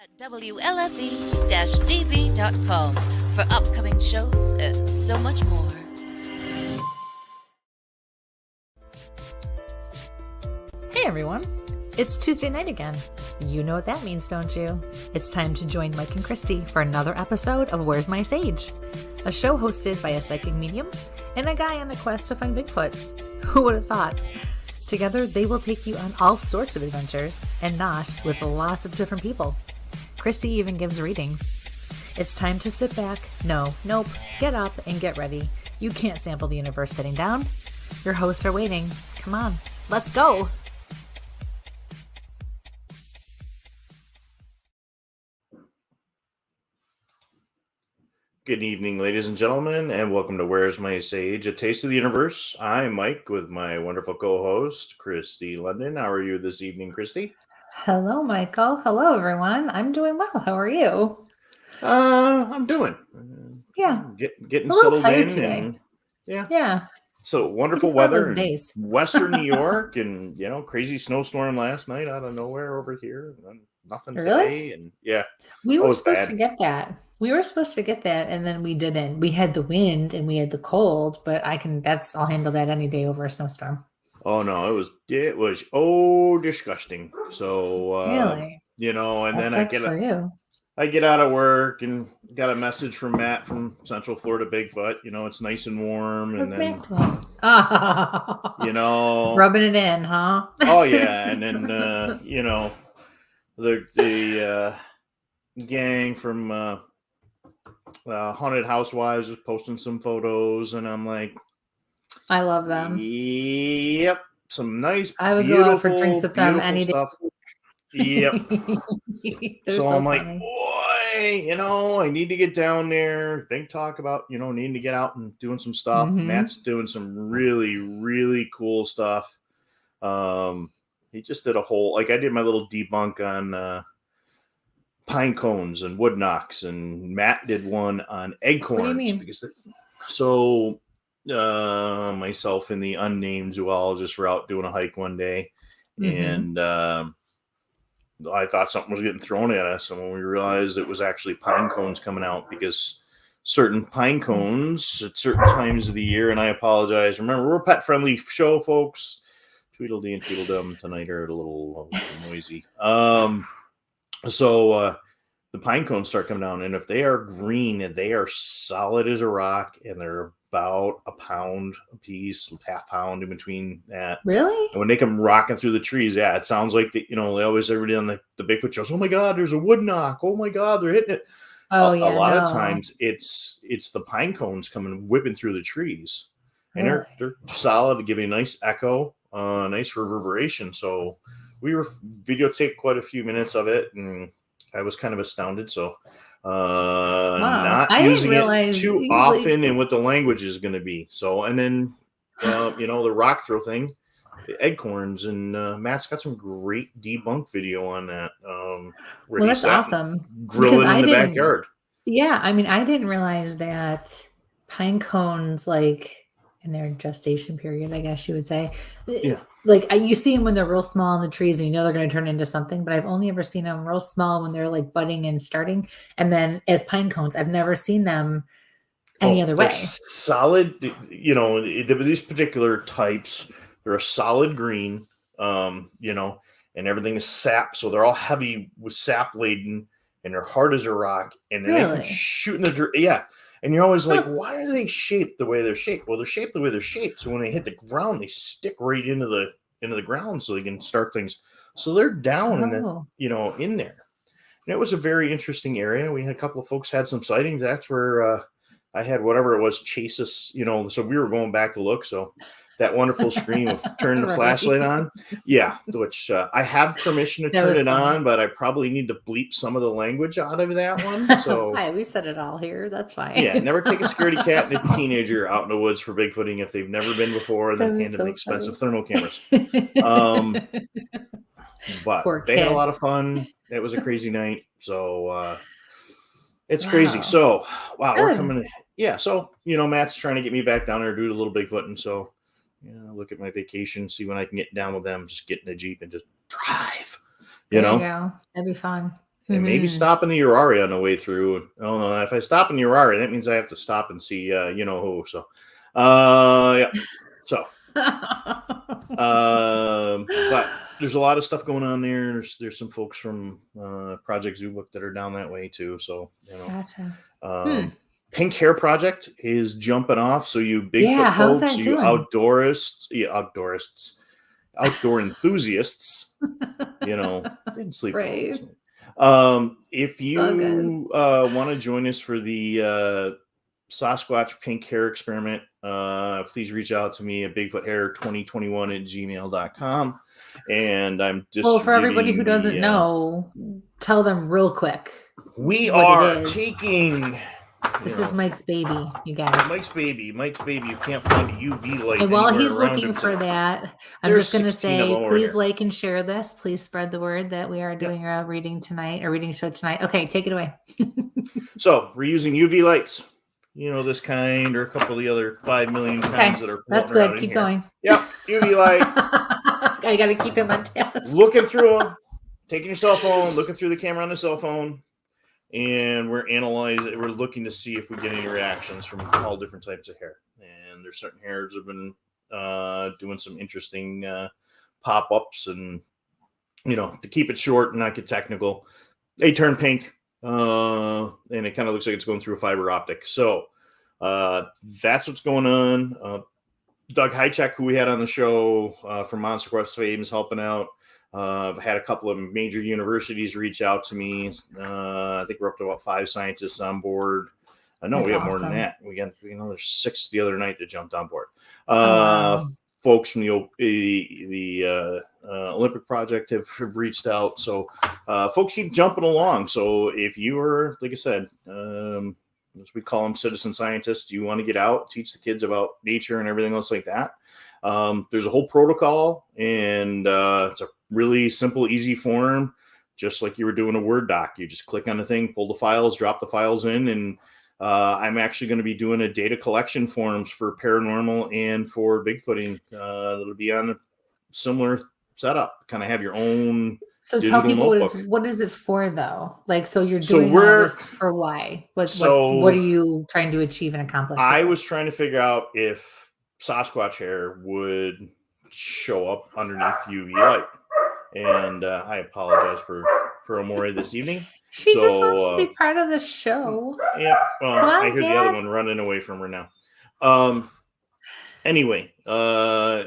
at WLFE-DB.com for upcoming shows and so much more. Hey everyone, it's Tuesday night again. You know what that means, don't you? It's time to join Mike and Kristie for another episode of Where's My Sage? A show hosted by a psychic medium and a guy on a quest to find Bigfoot. Who would have thought? Together, they will take you on all sorts of adventures, and not with lots of different people. Kristie even gives readings. It's time to sit back, get up and get ready. You can't sample the universe sitting down. Your hosts are waiting. Come on, let's go! Good evening, ladies and gentlemen, and welcome to Where's My Sage, a taste of the universe. I'm Mike with my wonderful co-host, Kristie London. How are you this evening, Kristie? Hello, Michael. Hello, everyone. I'm doing well. How are you? I'm doing. Getting a little settled tired in. today. And, Yeah. So wonderful It's one of weather those days. in Western New York, and crazy snowstorm last night out of nowhere over here. And nothing Really? today, and yeah, We were was supposed bad. to get that. And then we didn't. We had the wind and we had the cold, but I'll handle that any day over a snowstorm. Oh no, it was disgusting. So Really? and That then sucks for you. I get out of work and got a message from Matt from Central Florida Bigfoot. It's nice and warm, and then rubbing it in, huh? Oh yeah, and then the gang from Haunted Housewives was posting some photos, and I'm like, I love them. Yep, some nice. I would go out for drinks with them any day. Stuff. Yep. so I'm like, funny. boy, I need to get down there. Big talk about, needing to get out and doing some stuff. Mm-hmm. Matt's doing some really, really cool stuff. He just did a whole, I did my little debunk on pine cones and wood knocks, and Matt did one on acorns. What do you mean? Myself and the unnamed zoologist were out doing a hike one day, and I thought something was getting thrown at us, and when we realized it was actually pine cones coming out, because certain pine cones at certain times of the year, and I apologize. Remember, we're a pet-friendly show, folks. Tweedledee and Tweedledum tonight are a little noisy. So the pine cones start coming down, and if they are green, they are solid as a rock, and they're about a pound a piece, half pound in between that. Really? And when they come rocking through the trees, yeah, it sounds like everybody on the Bigfoot shows, oh my God, there's a wood knock. Oh my God, they're hitting it. A lot of times it's the pine cones coming whipping through the trees. And they're solid, giving a nice echo, nice reverberation. So we videotaped quite a few minutes of it, and I was kind of astounded. So not using it too often and what the language is going to be. So, and then, the rock throw thing, the acorns, and Matt's got some great debunk video on that. Well, that's awesome. Grilling in the backyard. Yeah. I mean, I didn't realize that pine cones, in their gestation period, I guess you would say. Yeah. You see them when they're real small in the trees, and they're going to turn into something, but I've only ever seen them real small when they're budding and starting. And then as pine cones, I've never seen them any other way. Solid, these particular types, they're a solid green, and everything is sap. So they're all heavy with sap laden, and they're hard as a rock, and they can shoot in the dirt. Yeah. And you're always like, why are they shaped the way they're shaped? Well, they're shaped the way they're shaped. So when they hit the ground, they stick right into the ground, so they can start things. So they're down in there. And it was a very interesting area. We had a couple of folks had some sightings. That's where I had whatever it was chase us, so we were going back to look. So that wonderful screen of turn the flashlight on. Yeah, which I have permission to turn it on, but I probably need to bleep some of the language out of that one. So Hi, we said it all here. That's fine. Yeah, never take a scaredy cat and a teenager out in the woods for Bigfooting if they've never been before, and then hand them expensive thermal cameras. But they had a lot of fun. It was a crazy night. So it's crazy. So we're coming in. Yeah, so Matt's trying to get me back down there to do a little Bigfooting. So look at my vacation, see when I can get down with them, just get in a Jeep and just drive. There you go. That'd be fun. and maybe stop in the Urari on the way through. Oh no, if I stop in the Urari, that means I have to stop and see you know who. So, yeah. So, but there's a lot of stuff going on there. There's some folks from Project Zoo Book that are down that way too. So, you know, Gotcha. Pink Hair Project is jumping off. So you Bigfoot how's folks, that you doing? outdoor enthusiasts, you know, didn't sleep well Right. last night. If all you want to join us for the Sasquatch pink hair experiment, please reach out to me at bigfoothair2021@gmail.com. And I'm Well, for everybody who distributing doesn't know, tell them real quick we what are it is. taking. This is Mike's baby, you guys. Mike's baby. You can't find a UV light. And while he's anywhere around looking him for today. that, I'm There's just going to 16 of say, them over please here. like and share this. Please spread the word that we are doing a reading tonight, or reading show tonight. Okay, take it away. So we're using UV lights. You know, this kind or a couple of the other 5 million kinds that are floating That's around good. in Keep here. going. Yep, UV light. I got to keep him on task. Looking through them, taking your cell phone, looking through the camera on the cell phone, and we're analyzing. We're looking to see if we get any reactions from all different types of hair. And there's certain hairs that have been doing some interesting pop-ups, and you know, to keep it short and not get technical, they turn pink, and it kind of looks like it's going through a fiber optic. So that's what's going on. Doug Hychek, who we had on the show from Monster Quest fame, is helping out. I've had a couple of major universities reach out to me. I think we're up to about 5 scientists on board. No, we have more than that. We got, you know, there's 6 the other night that jumped on board. Folks from the Olympic Project have reached out. So folks keep jumping along. So if you are, like I said, as we call them, citizen scientists, you want to get out, teach the kids about nature and everything else like that. There's a whole protocol, and it's a really simple, easy form, just like you were doing a Word doc. You just click on the thing, pull the files, drop the files in, and I'm actually going to be doing a data collection forms for paranormal and for Bigfooting. That'll be on a similar setup. Kind of have your own. So tell people what is it for, though? Like, so you're doing all this for why? What are you trying to achieve and accomplish? I was trying to figure out if Sasquatch hair would show up underneath UV light, and I apologize for Amore this evening. She just wants to be part of the show. Yeah, well, I hear the other one running away from her now. Anyway, I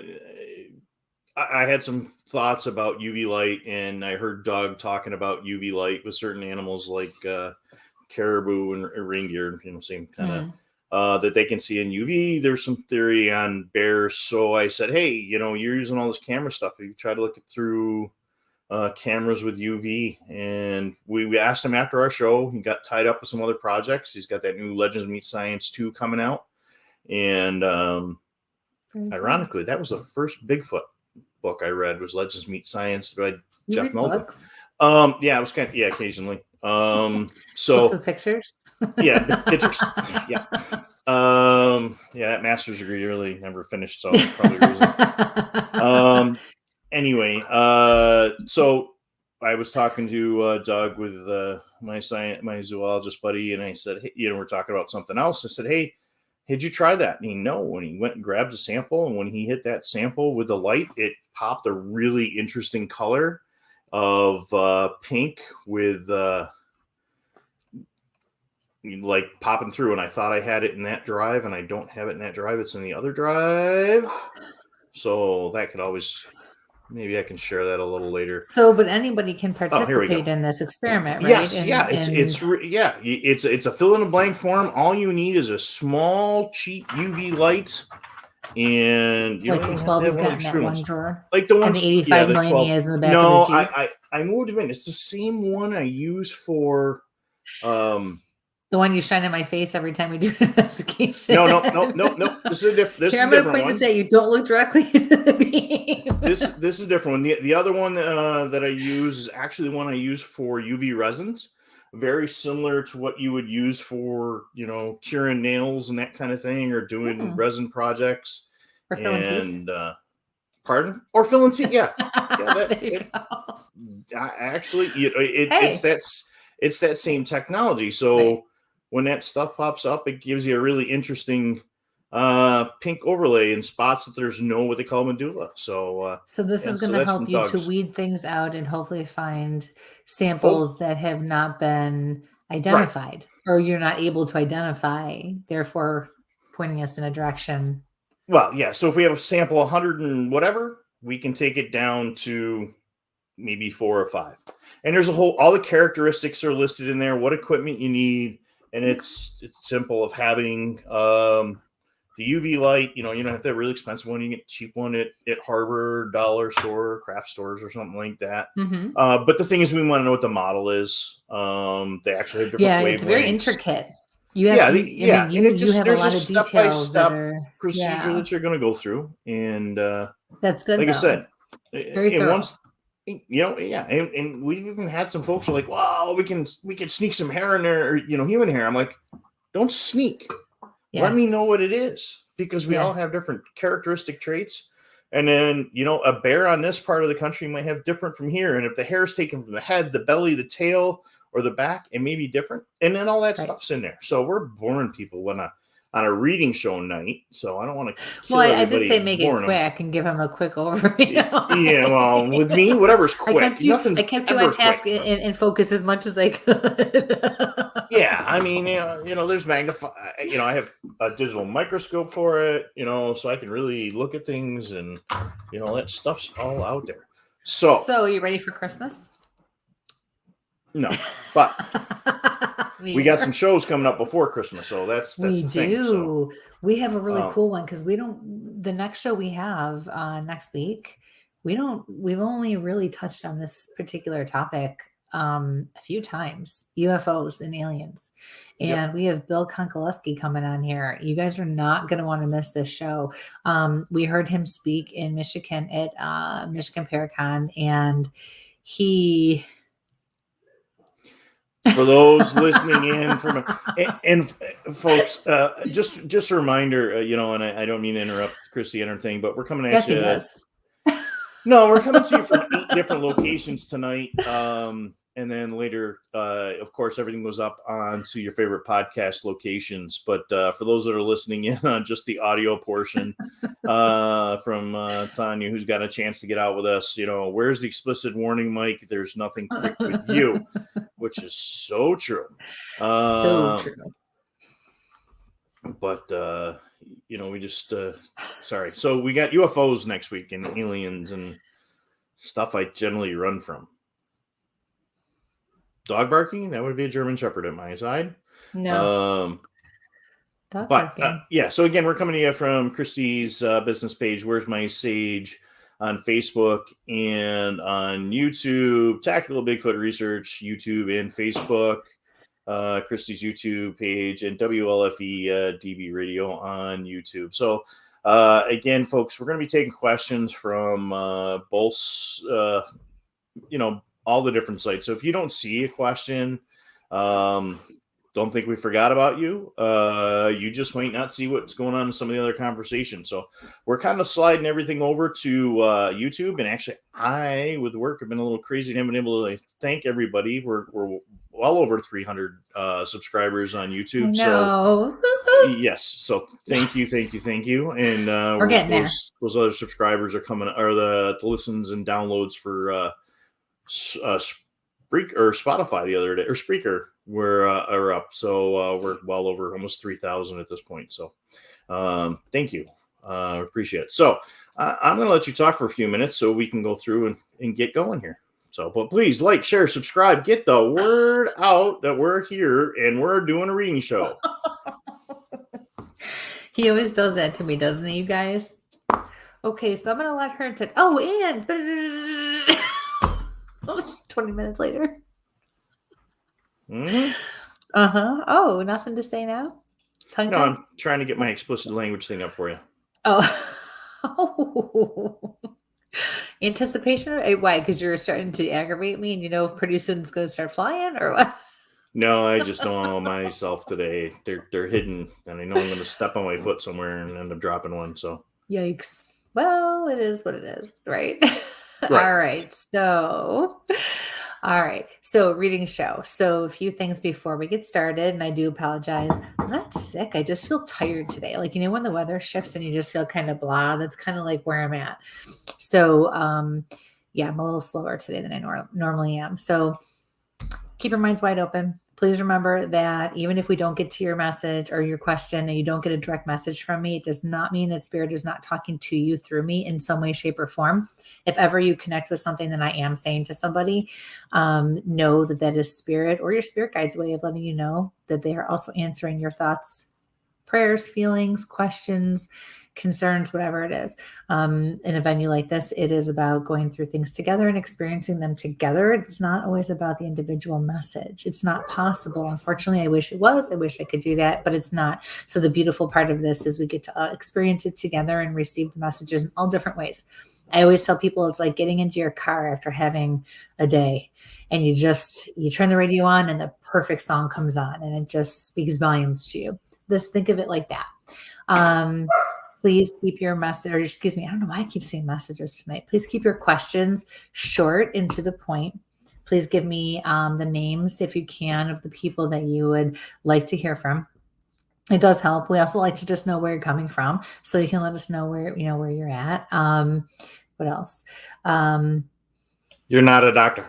had some thoughts about UV light, and I heard Doug talking about UV light with certain animals like caribou and reindeer, you know, same kind of that they can see in UV. There's some theory on bears. So I said, hey, you know, you're using all this camera stuff. Have you tried to look through cameras with UV? And we asked him after our show. He got tied up with some other projects. He's got that new Legends Meet Science 2 coming out. And ironically, that was the first Bigfoot book I read, was Legends Meet Science by Jeff Melvin. Yeah, it was kind of, occasionally. So books with pictures. Yeah, pictures. Yeah. That master's degree really never finished, so probably the reason. Anyway, so I was talking to Doug with my zoologist buddy, and I said, hey, you know, we're talking about something else. I said, hey, did you try that? And he when he went and grabbed a sample, and when he hit that sample with the light, it popped a really interesting color of pink with like popping through. And I thought I had it in that drive, and I don't have it in that drive. It's in the other drive. So that could always, maybe I can share that a little later. So, but anybody can participate in this experiment, right? Yes, it's a fill in the blank form. All you need is a small, cheap UV light, and you like the 12 is got in that one drawer, like the one, and the 85 million he has in the back of his Jeep. I moved him in. It's the same one I use for the one you shine in my face every time we do an investigation. No. This is a different. I'm going to point this at you. Don't look directly into the beam. This is a different one. The other one that I use is actually the one I use for UV resins. Very similar to what you would use for, you know, curing nails and that kind of thing, or doing resin projects. Or filling teeth. Pardon? Or filling teeth. Yeah. There you go. Actually, it's it's that same technology. So Right. when that stuff pops up, it gives you a really interesting pink overlay in spots that there's no what they call medulla. So So this yeah, is so going to that's help from you to Doug's. weed things out and hopefully find Hope samples that have not been right. identified or you're not able to identify, therefore pointing us in a direction. Well, yeah. So if we have a sample 100 and whatever, we can take it down to maybe 4 or 5. And there's all the characteristics are listed in there, what equipment you need, and it's simple of having the UV light. You don't have that really expensive one. You get a cheap one at Harbor, dollar store, craft stores, or something like that. Mm-hmm. But the thing is, we want to know what the model is. They actually have different Yeah, it's very wavelengths. intricate. You have Yeah, to, I mean, and you have a there's a lot of details that step-by-step are, procedure yeah, that you're going to go through, and that's good like I though. said, Very and thorough. once yeah, and we've even had some folks who are like, "Wow, we can sneak some hair in there, or human hair." I'm like, "Don't sneak. Let Yeah. me know what it is, because we Yeah. all have different characteristic traits." And then, a bear on this part of the country might have different from here. And if the hair is taken from the head, the belly, the tail, or the back, it may be different. And then all that Right. stuff's in there. So we're boring people on a reading show night. So I don't want to kill Well, I everybody. did say make it boring them. quick and give him a quick overview. Yeah, well, with me, whatever's quick. I Nothing's kept you ever on task quick. and focus as much as I could. Yeah, I mean, there's magnify. I have a digital microscope for it. So I can really look at things, and that stuff's all out there. So are you ready for Christmas? no, but we got either. some shows coming up before Christmas, so that's We the do. thing. So, we have a really cool one because the next show we have next week, we've only really touched on this particular topic a few times, UFOs and aliens. And yep. we have Bill Konkoleski coming on here. You guys are not going to want to miss this show. We heard him speak in Michigan at Michigan Paracon, and he... For those listening in from and folks, just a reminder, and I don't mean to interrupt Kristie and everything, but we're coming at Yes, you. he does. No, we're coming to you from 8 different locations tonight. And then later, of course, everything goes up onto your favorite podcast locations. But for those that are listening in on just the audio portion, from Tanya, who's got a chance to get out with us, where's the explicit warning, Mike? There's nothing quick with you, which is so true. So true. But we just sorry. So we got UFOs next week and aliens and stuff I generally run from. Dog barking, that would be a German Shepherd at my side. No. Yeah. So again, we're coming to you from Kristie's business page, Where's My Sage, on Facebook and on YouTube, Tactical Bigfoot Research, YouTube and Facebook. Kristie's YouTube page, and WLFE DB Radio on YouTube. So again, folks, we're going to be taking questions from both, all the different sites. So if you don't see a question, don't think we forgot about you. You just might not see what's going on in some of the other conversations. So we're kind of sliding everything over to YouTube. And actually, I, with work, have been a little crazy and haven't been able to thank everybody. We're well over 300 subscribers on YouTube. No. So yes. So thank you. And we're getting there. Those other subscribers are coming, or the listens and downloads for Spotify the other day, or Spreaker, are up. So we're well over almost 3,000 at this point. So thank you. Appreciate it. So I'm going to let you talk for a few minutes so we can go through and get going here. So, but please like, share, subscribe, get the word out that we're here and we're doing a reading show. He always does that to me, doesn't he, you guys? Okay, so I'm going to let her take... Oh, and... 20 minutes later. Mm-hmm. Oh, nothing to say now? No, I'm trying to get my explicit language thing up for you. Oh. Anticipation? Why? Because you're starting to aggravate me and pretty soon it's going to start flying, or what? No, I just don't know myself today. They're hidden, and I know I'm going to step on my foot somewhere and end up dropping one. So yikes. Well, it is what it is, right? Right. All right. So All right. So reading show. So a few things before we get started, and I do apologize. I'm not sick. I just feel tired today. Like, when the weather shifts and you just feel kind of blah, that's kind of like where I'm at. So, yeah, I'm a little slower today than I normally am. So keep your minds wide open. Please remember that even if we don't get to your message or your question and you don't get a direct message from me, it does not mean that Spirit is not talking to you through me in some way, shape, or form. If ever you connect with something that I am saying to somebody, know that that is Spirit or your spirit guide's way of letting you know that they are also answering your thoughts, prayers, feelings, questions, concerns, whatever it is. In a venue like this, it is about going through things together and experiencing them together. It's not always about the individual message. It's not possible. Unfortunately, I wish it was. I wish I could do that, but it's not. So the beautiful part of this is we get to experience it together and receive the messages in all different ways. I always tell people it's like getting into your car after having a day and you turn the radio on and the perfect song comes on and it just speaks volumes to you. Just think of it like that. Please keep your message, or excuse me, I don't know why I keep saying messages tonight. Please keep your questions short and to the point. Please give me the names, if you can, of the people that you would like to hear from. It does help. We also like to just know where you're coming from, so you can let us know where you're at. What else? You're not a doctor.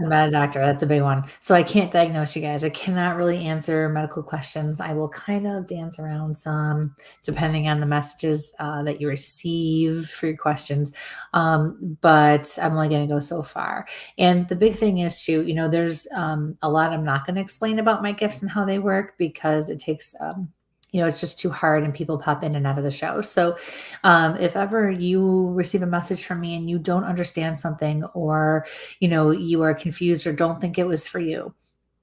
I'm not a doctor. That's a big one. So I can't diagnose you guys. I cannot really answer medical questions. I will kind of dance around some depending on the messages that you receive for your questions. But I'm only going to go so far. And the big thing is too, there's a lot I'm not going to explain about my gifts and how they work because it takes it's just too hard and people pop in and out of the show. So if ever you receive a message from me and you don't understand something or, you are confused or don't think it was for you,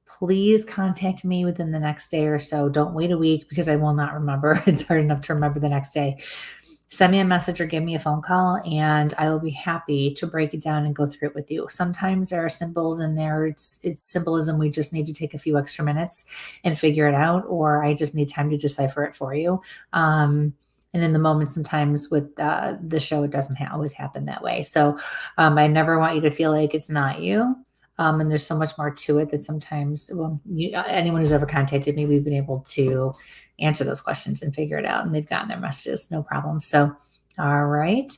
please contact me within the next day or so. Don't wait a week because I will not remember. It's hard enough to remember the next day. Send me a message or give me a phone call and I will be happy to break it down and go through it with you. Sometimes there are symbols in there. It's symbolism. We just need to take a few extra minutes and figure it out, or I just need time to decipher it for you. And in the moment, sometimes with the show, it doesn't always happen that way. So I never want you to feel like it's not you. And there's so much more to it that sometimes, anyone who's ever contacted me, we've been able to answer those questions and figure it out. And they've gotten their messages, no problem. So, all right.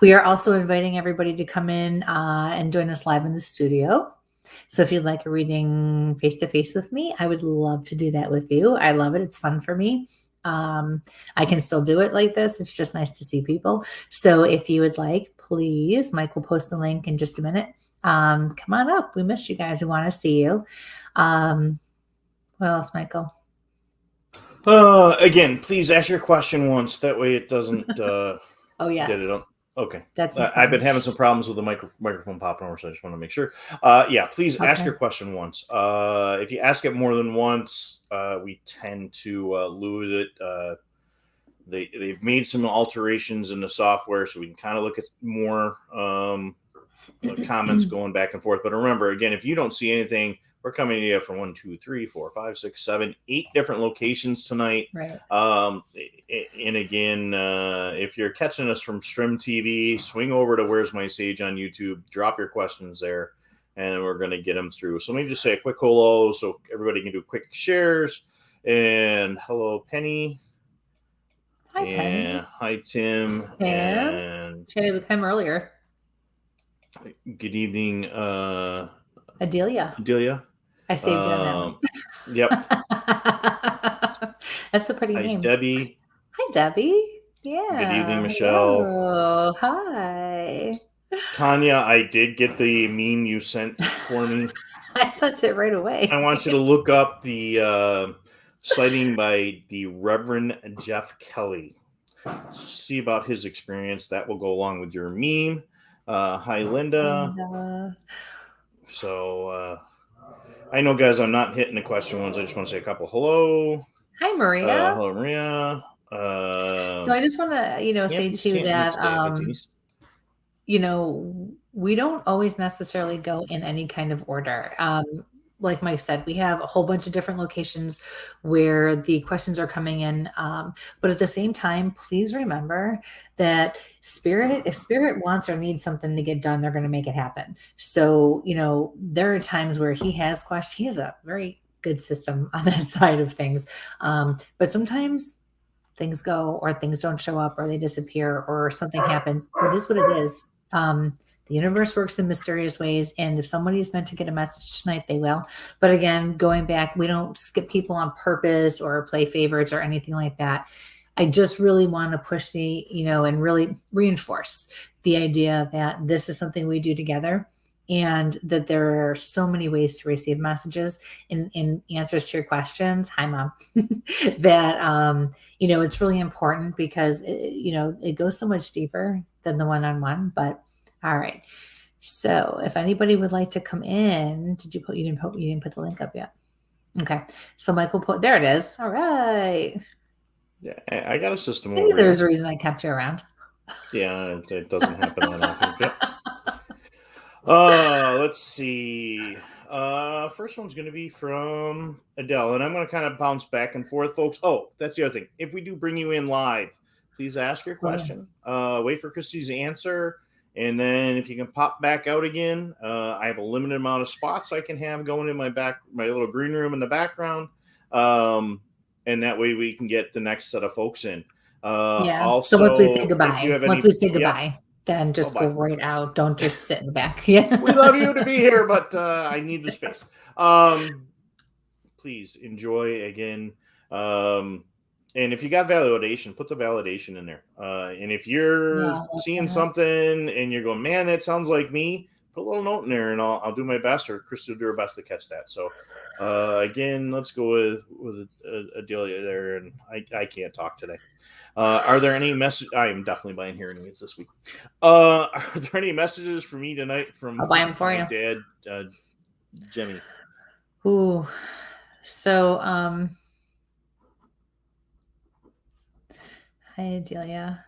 We are also inviting everybody to come in and join us live in the studio. So if you'd like a reading face-to-face with me, I would love to do that with you. I love it. It's fun for me. I can still do it like this. It's just nice to see people. So if you would like, please, Mike will post the link in just a minute. Come on up. We miss you guys. We want to see you. What else, Michael? Again, please ask your question once. That way it doesn't oh, yes. get it up. Okay. That's I've been having some problems with the microphone popping over, so I just want to make sure. Yeah, please ask your question once. If you ask it more than once, we tend to lose it. They've made some alterations in the software, so we can kind of look at more comments going back and forth. But remember, again, if you don't see anything, we're coming to you from 1, 2, 3, 4, 5, 6, 7, 8 different locations tonight. Right. And again, if you're catching us from Strim TV, swing over to Where's My Sage on YouTube, drop your questions there, and we're going to get them through. So let me just say a quick hello so everybody can do quick shares. And hello, Penny. Hi, Penny. Hi, Tim. And chatted with him earlier. Good evening, Adelia. I saved you on that. Yep. That's a pretty name. Debbie. Hi, Debbie. Yeah. Good evening, Michelle. Oh, hi. Tanya, I did get the meme you sent for me. I sent it right away. I want you to look up the sighting by the Reverend Jeff Kelly. See about his experience. That will go along with your meme. Hi, Linda. So, I know, guys, I'm not hitting the question ones. I just want to say a couple. Hello. Hi, Maria. Hello, Maria. So I just want to, say too that, we don't always necessarily go in any kind of order. like Mike said, we have a whole bunch of different locations where the questions are coming in. But at the same time, please remember that if spirit wants or needs something to get done, they're going to make it happen. So, there are times where he has questions. He has a very good system on that side of things. But sometimes things go, or things don't show up, or they disappear, or something happens. It is what it is. The universe works in mysterious ways, and if somebody's meant to get a message tonight, they will. But again, going back, we don't skip people on purpose or play favorites or anything like that. I just really want to push and really reinforce the idea that this is something we do together, and that there are so many ways to receive messages in answers to your questions. Hi, Mom. That, it's really important because, it goes so much deeper than the one-on-one. But all right. So if anybody would like to come in, you didn't put the link up yet. Okay. So Michael there it is. All right. Yeah, I got a system Maybe over there's here. a reason I kept you around. Yeah, it doesn't happen that often. Yep. Let's see. First one's going to be from Adele, and I'm going to kind of bounce back and forth, folks. Oh, that's the other thing. If we do bring you in live, please ask your question. Wait for Kristie's answer, and then if you can pop back out again, I have a limited amount of spots I can have going in my little green room in the background, and that way we can get the next set of folks in. Also, so once we say goodbye, then just bye. go right out. Don't just sit in the back. Yeah. We love you to be here, but I need the space. Please enjoy again. And if you got validation, put the validation in there. And if you're seeing something and you're going, man, that sounds like me, put a little note in there, and I'll do my best, or Kristie will do her best to catch that. So again, let's go with Adelia there, and I can't talk today. Are there any messages? I am definitely buying hearing aids this week. Are there any messages for me tonight from I'll buy them for you, Dad, Jimmy? Ooh, so hi Adelia.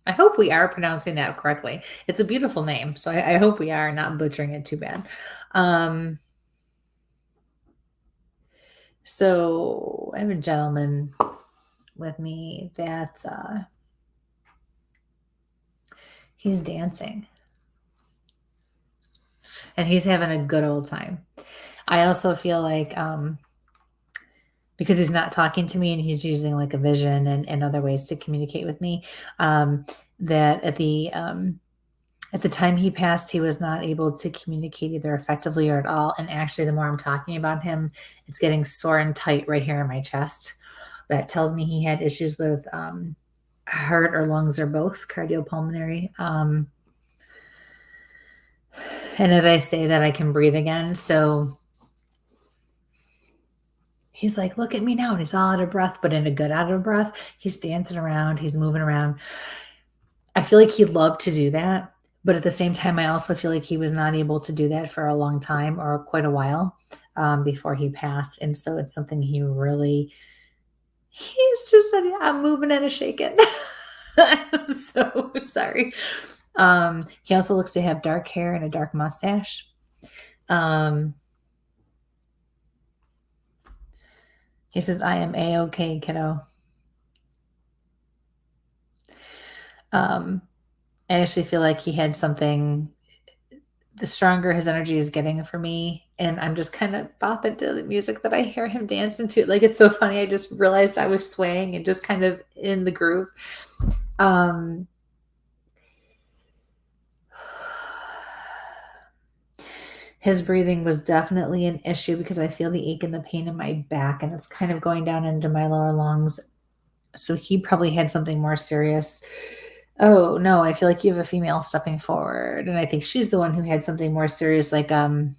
I hope we are pronouncing that correctly. It's a beautiful name, so I hope we are not butchering it too bad. So I have a gentleman with me that he's dancing, and he's having a good old time. I also feel like because he's not talking to me and he's using like a vision and other ways to communicate with me, that at the time he passed, he was not able to communicate either effectively or at all. And actually, the more I'm talking about him, it's getting sore and tight right here in my chest. That tells me he had issues with heart or lungs or both, cardiopulmonary. And as I say that, I can breathe again. So he's like, look at me now. And he's all out of breath, but in a good out of breath. He's dancing around. He's moving around. I feel like he'd love to do that. But at the same time, I also feel like he was not able to do that for a long time, or quite a while before he passed. And so it's something he's just said, I'm moving and a shaking. So sorry. He also looks to have dark hair and a dark mustache. He says, I am A-okay, kiddo. I actually feel like he had something, the stronger his energy is getting for me, and I'm just kind of bopping to the music that I hear him dancing to. Like, it's so funny. I just realized I was swaying and just kind of in the groove. His breathing was definitely an issue because I feel the ache and the pain in my back, and it's kind of going down into my lower lungs. So he probably had something more serious. Oh, no, I feel like you have a female stepping forward, and I think she's the one who had something more serious, like lung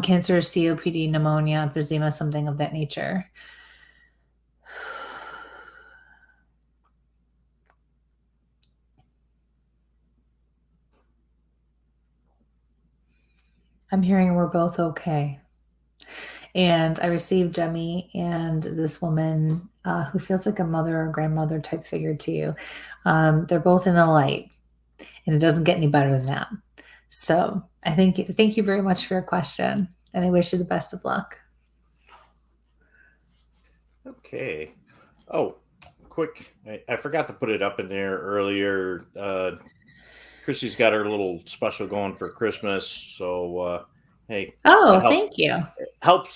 cancer, COPD, pneumonia, emphysema, something of that nature. I'm hearing we're both okay. And I received Jemmy and this woman who feels like a mother or grandmother type figure to you. They're both in the light, and it doesn't get any better than that. So I thank you very much for your question. And I wish you the best of luck. Okay. Oh, quick. I forgot to put it up in there earlier. Kristie's got her little special going for Christmas. So, hey. Oh, thank you. Helps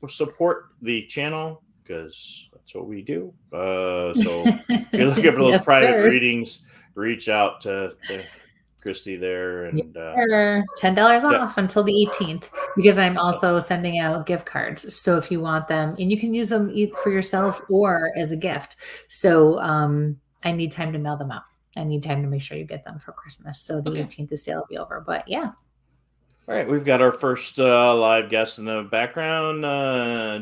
support the channel because that's what we do. So if you're looking for those private readings, reach out to Kristie there, and $10 off until the 18th, because I'm also sending out gift cards. So if you want them, and you can use them for yourself or as a gift. So I need time to mail them out. I need time to make sure you get them for Christmas. So the 18th, the sale will be over. But yeah. All right, we've got our first live guest in the background.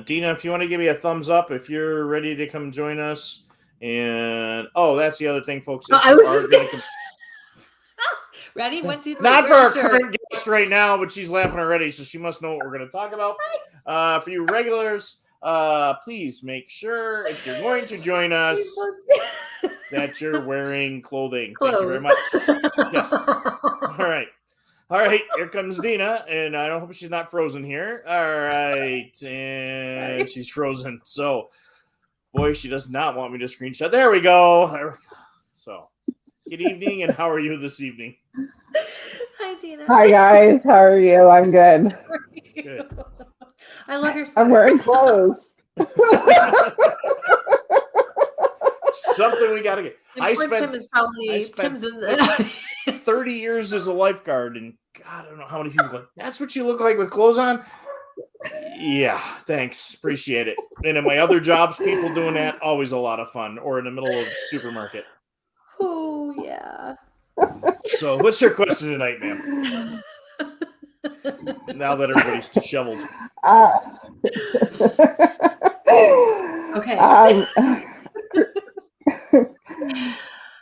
Dina, if you want to give me a thumbs up if you're ready to come join us. And that's the other thing, folks. Ready? 1, 2, 3. Not for our current guest right now, but she's laughing already, so she must know what we're going to talk about. For you regulars, please make sure if you're going to join us that you're wearing clothing. Thank you very much. Yes. All right, here comes Dina, and I hope she's not frozen here. All right, and she's frozen. So, boy, she does not want me to screenshot. There we go. So, good evening, and how are you this evening? Hi, Dina. Hi, guys. How are you? I'm good. Good. I love your sweater. I'm wearing clothes. Something we got to get. Tim's in the 30 years as a lifeguard, and God, I don't know how many people go, that's what you look like with clothes on? Yeah, thanks. Appreciate it. And in my other jobs, people doing that, always a lot of fun, or in the middle of the supermarket. Oh, yeah. So what's your question tonight, ma'am? Now that everybody's disheveled. Okay.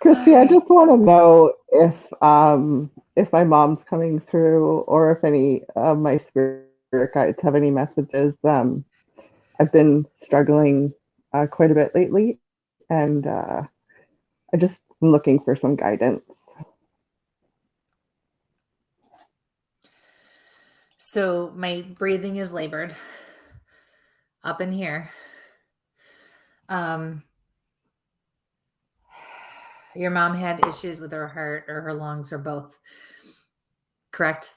Kristie, I just want to know if my mom's coming through, or if any of my spirit guides have any messages. I've been struggling quite a bit lately, and I just am looking for some guidance. So my breathing is labored up in here. Your mom had issues with her heart or her lungs or both, correct?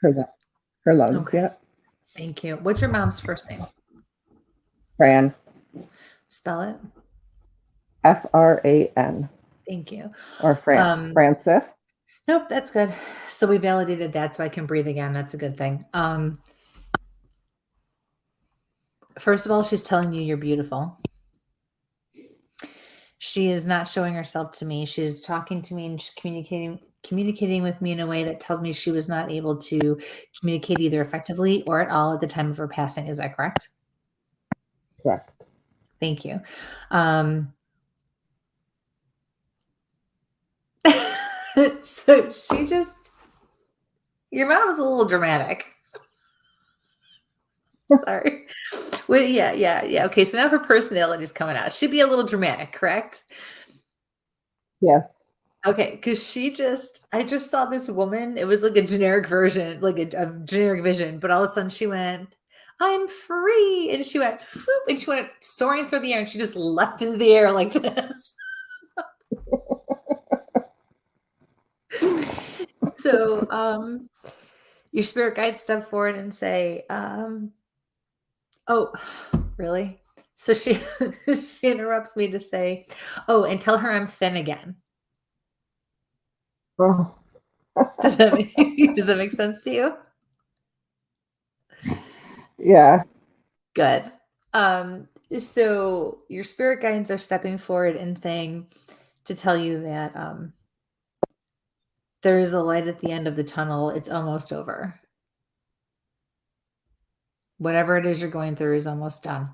Her lungs, Okay. yeah. Thank you. What's your mom's first name? Fran. Spell it. Fran. Thank you. Or Francis. Nope, that's good. So we validated that, so I can breathe again. That's a good thing. First of all, she's telling you you're beautiful. She is not showing herself to me. She's talking to me and she's communicating with me in a way that tells me she was not able to communicate either effectively or at all at the time of her passing. Is that correct? Correct. Thank you. So your mom was a little dramatic. Sorry. Well, yeah. Okay, so now her personality is coming out. She'd be a little dramatic, correct? Yeah. Okay, because I just saw this woman. It was like a generic version, like a generic vision, but all of a sudden she went, I'm free. And she went, whoop, and she went soaring through the air, and she just leapt into the air like this. So your spirit guides step forward and say, oh, really? So she interrupts me to say, oh, and tell her I'm thin again. Oh. Does that make sense to you? Yeah. Good. So your spirit guides are stepping forward and saying to tell you that there is a light at the end of the tunnel. It's almost over. Whatever it is you're going through is almost done.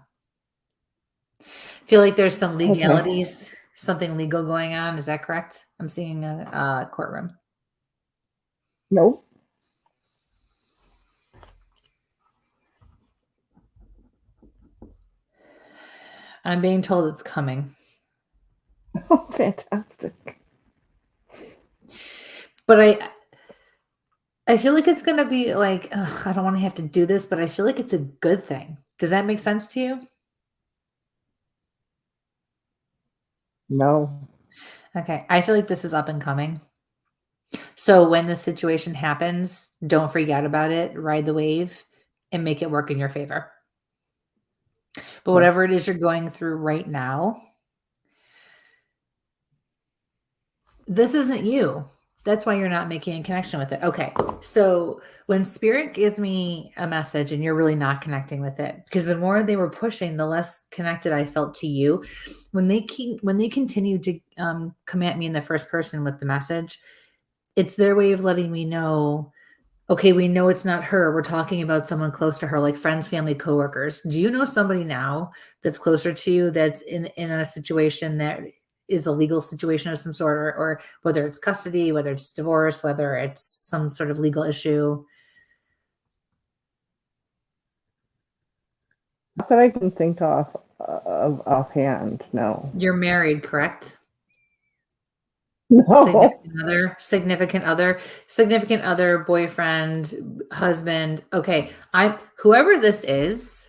Feel like there's some legalities, something legal going on. Is that correct? I'm seeing a courtroom. Nope. I'm being told it's coming. Oh, fantastic. But I feel like it's going to be like, ugh, I don't want to have to do this, but I feel like it's a good thing. Does that make sense to you? No. Okay. I feel like this is up and coming. So when the situation happens, don't freak out about it, ride the wave and make it work in your favor. But whatever it is you're going through right now, this isn't you. That's why you're not making a connection with it. Okay. So when spirit gives me a message and you're really not connecting with it, because the more they were pushing, the less connected I felt to you. When they continue to come at me in the first person with the message, it's their way of letting me know, okay, we know it's not her. We're talking about someone close to her, like friends, family, coworkers. Do you know somebody now that's closer to you that's in a situation that is a legal situation of some sort, or whether it's custody, whether it's divorce, whether it's some sort of legal issue? Not that I can think of offhand. No. You're married, correct? No. Significant other, boyfriend, husband. Okay. Whoever this is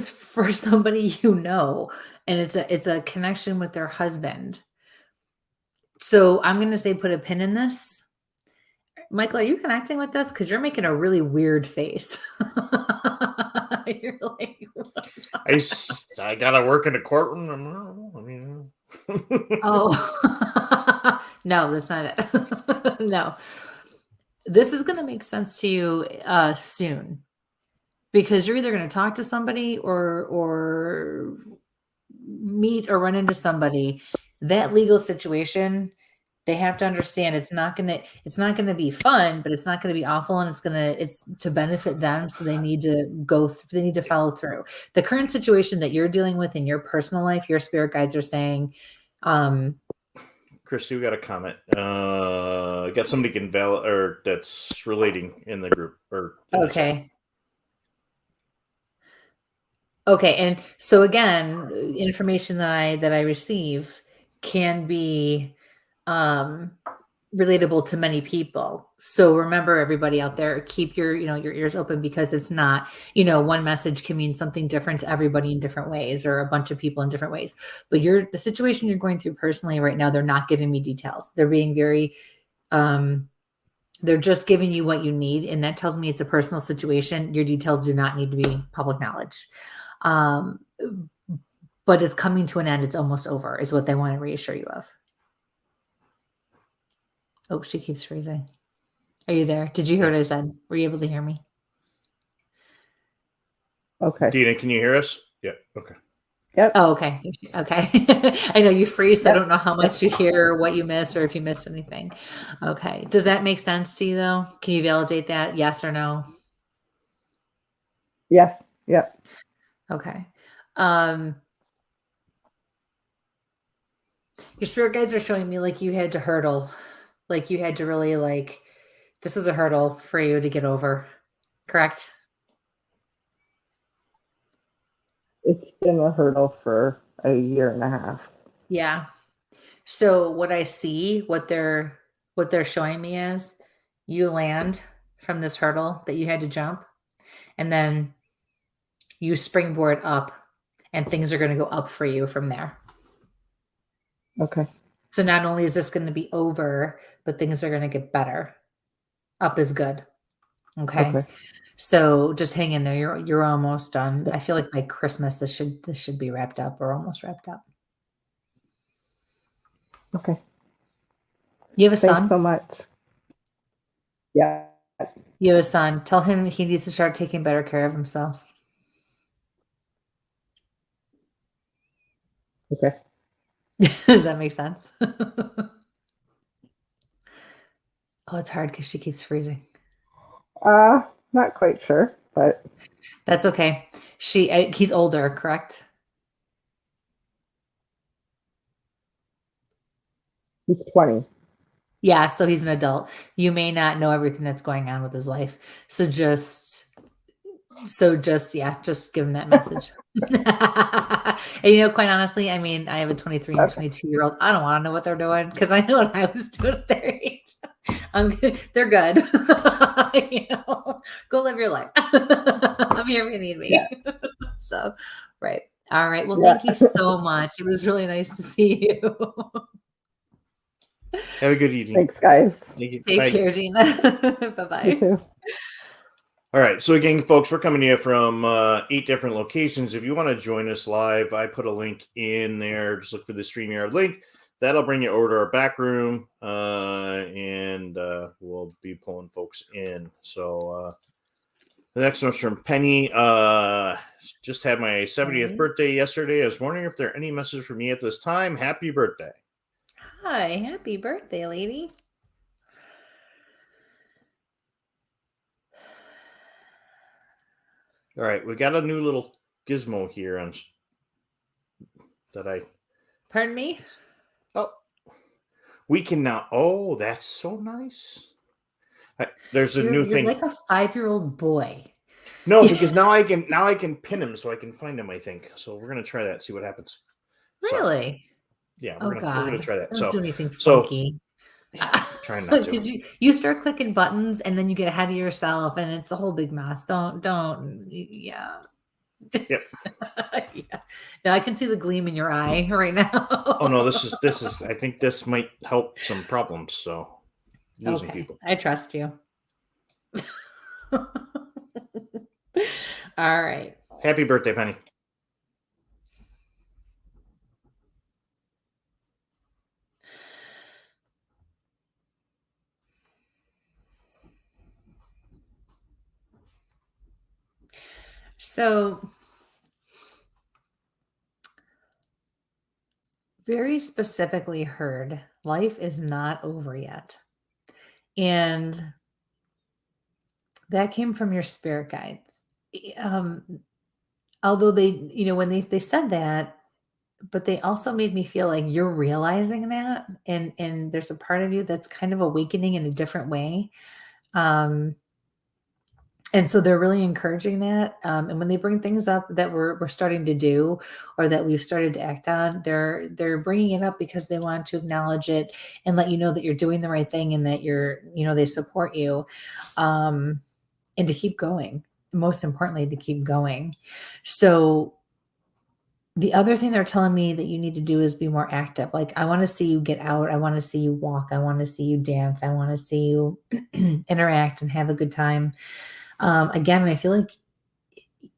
for somebody you know, and it's a connection with their husband. So I'm going to say put a pin in this. Michael, are you connecting with this? Because you're making a really weird face. You're like, I gotta work in a courtroom. I mean, oh, no, that's not it. No, this is going to make sense to you soon, because you're either going to talk to somebody or meet or run into somebody. That legal situation, they have to understand it's not going to be fun, but it's not going to be awful, and it's to benefit them. So they need to follow through. The current situation that you're dealing with in your personal life, your spirit guides are saying, Kristie, we got a comment. Got somebody that's relating in the group or okay. Okay. And so again, information that I receive can be relatable to many people. So remember, everybody out there, keep your ears open, because it's not, one message can mean something different to everybody in different ways, or a bunch of people in different ways. But the situation you're going through personally right now, they're not giving me details. They're being very, they're just giving you what you need. And that tells me it's a personal situation. Your details do not need to be public knowledge. But it's coming to an end. It's almost over, is what they want to reassure you of. Oh, she keeps freezing. Are you there? Did you hear what I said? Were you able to hear me? Okay. Dina, can you hear us? Yeah. Okay. Yep. Oh, okay. Okay. I know you freeze, so I don't know how much you hear, or what you miss, or if you missed anything. Okay. Does that make sense to you, though? Can you validate that? Yes or no? Yes. Yep. Okay. Your spirit guides are showing me like you had to hurdle. Like you had to really this is a hurdle for you to get over. Correct? It's been a hurdle for a year and a half. Yeah. So what I see, what they're showing me is you land from this hurdle that you had to jump, and then you springboard up, and things are going to go up for you from there. Okay. So not only is this going to be over, but things are going to get better. Up is good. Okay. So just hang in there. You're almost done. I feel like by Christmas this should be wrapped up, or almost wrapped up. Okay. You have a son? Thanks so much. Yeah. You have a son. Tell him he needs to start taking better care of himself. Okay. Does that make sense? Oh, it's hard because she keeps freezing. Not quite sure, but that's okay. He's older, correct? He's 20. Yeah, so he's an adult. You may not know everything that's going on with his life. So just give him that message. And quite honestly, I mean, I have a 23 and 22-year-old. I don't want to know what they're doing, because I know what I was doing at their age. They're good. Go live your life. I'm here if you need me. Yeah. So, right. All right. Well, Yeah. thank you so much. It was really nice to see you. Have a good evening. Thanks, guys. Thank you. Take Bye. care, Gina. Bye-bye. You too. All right. So again, folks, we're coming to you from 8 different locations. If you want to join us live, I put a link in there. Just look for the StreamYard link. That'll bring you over to our back room, and we'll be pulling folks in. So the next one's from Penny. Just had my 70th birthday yesterday. I was wondering if there are any messages for me at this time. Happy birthday. Hi, happy birthday, lady. All right, we got a new little gizmo here on that I. Pardon me? Oh, we can now. Oh, that's so nice. There's a new thing. You're like a 5-year-old boy. No, because now I can pin him so I can find him. I think so. We're gonna try that. See what happens. Really? So, yeah, we're gonna try that. Don't do anything funky. Trying not to. Because you start clicking buttons and then you get ahead of yourself and it's a whole big mess. Don't. Yeah. Yep. Yeah. No, I can see the gleam in your eye right now. Oh no, this is. I think this might help some problems. So losing people. I trust you. All right. Happy birthday, Penny. So, very specifically heard, life is not over yet. And that came from your spirit guides. Although they, when they said that, but they also made me feel like you're realizing that, and there's a part of you that's kind of awakening in a different way. And so they're really encouraging that. And when they bring things up that we're starting to do or that we've started to act on, they're bringing it up because they want to acknowledge it and let you know that you're doing the right thing and that they support you, and to keep going. Most importantly, to keep going. So the other thing they're telling me that you need to do is be more active. Like, I want to see you get out. I want to see you walk. I want to see you dance. I want to see you interact and have a good time. Again, I feel like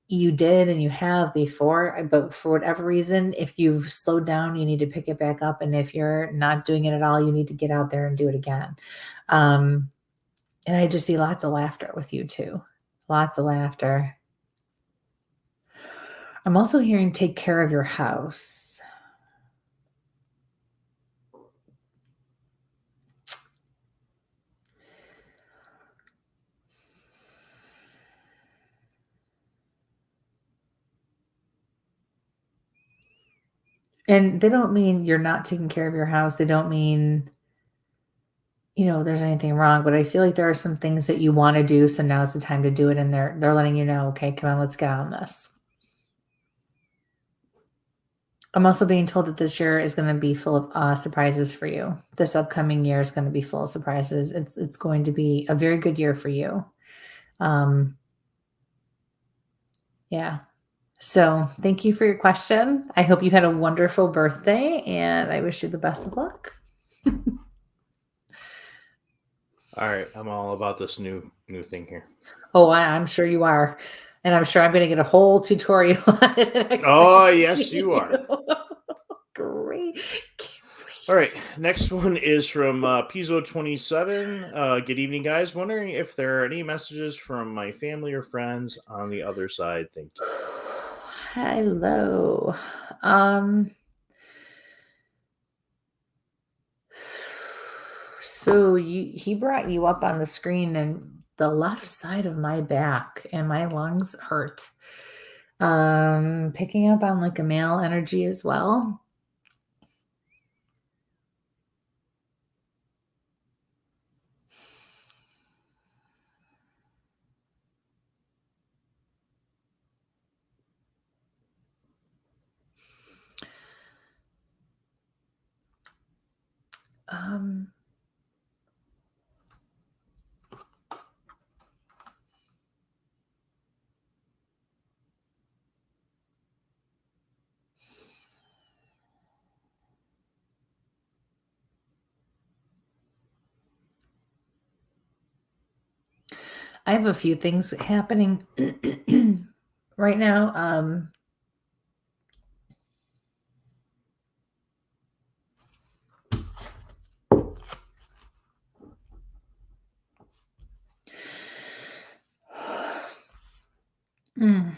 you did and you have before, but for whatever reason, if you've slowed down, you need to pick it back up. And if you're not doing it at all, you need to get out there and do it again. And I just see lots of laughter with you too. Lots of laughter. I'm also hearing take care of your house. And they don't mean you're not taking care of your house. They don't mean, there's anything wrong, but I feel like there are some things that you want to do. So now's the time to do it. And they're letting you know, okay, come on, let's get on this. I'm also being told that this year is going to be full of surprises for you. This upcoming year is going to be full of surprises. It's going to be a very good year for you. Yeah. So thank you for your question. I hope you had a wonderful birthday and I wish you the best of luck. All right, I'm all about this new thing here. Oh, I'm sure you are. And I'm sure I'm going to get a whole tutorial on it. Oh, yes, you are. Great. All right, next one is from Pizzo27. Good evening, guys. Wondering if there are any messages from my family or friends on the other side. Thank you. Hello. So he brought you up on the screen and the left side of my back and my lungs hurt. Picking up on like a male energy as well. I have a few things happening right now. Mm.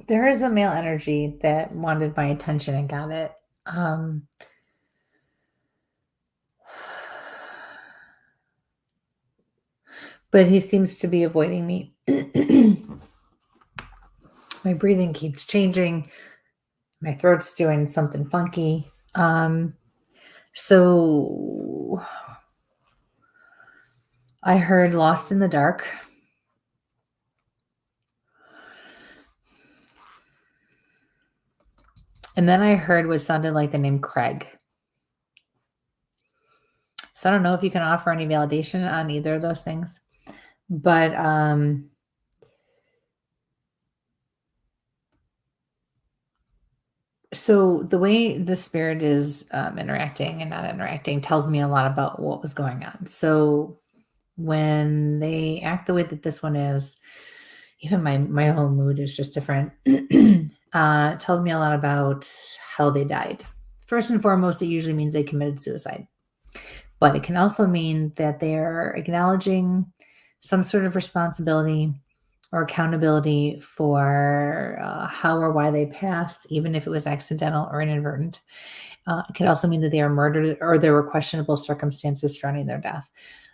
There is a male energy that wanted my attention and got it. But he seems to be avoiding me. My breathing keeps changing. My throat's doing something funky. So I heard Lost in the Dark. And then I heard what sounded like the name Craig. So I don't know if you can offer any validation on either of those things. But so the way the spirit is interacting and not interacting tells me a lot about what was going on. So when they act the way that this one is, even my whole mood is just different. It tells me a lot about how they died. First and foremost, it usually means they committed suicide. But it can also mean that they are acknowledging some sort of responsibility or accountability for how or why they passed, even if it was accidental or inadvertent. It could also mean that they are murdered or there were questionable circumstances surrounding their death.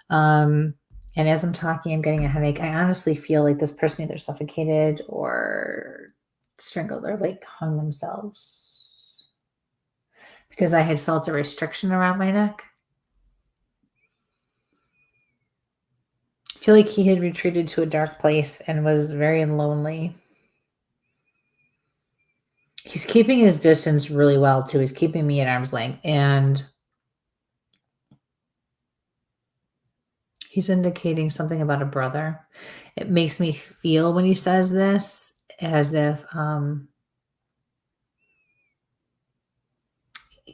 And as I'm talking, I'm getting a headache. I honestly feel like this person either suffocated or strangled or like hung themselves because I had felt a restriction around my neck. I feel like he had retreated to a dark place and was very lonely. He's keeping his distance really well too. He's keeping me at arm's length, and he's indicating something about a brother. It makes me feel when he says this as if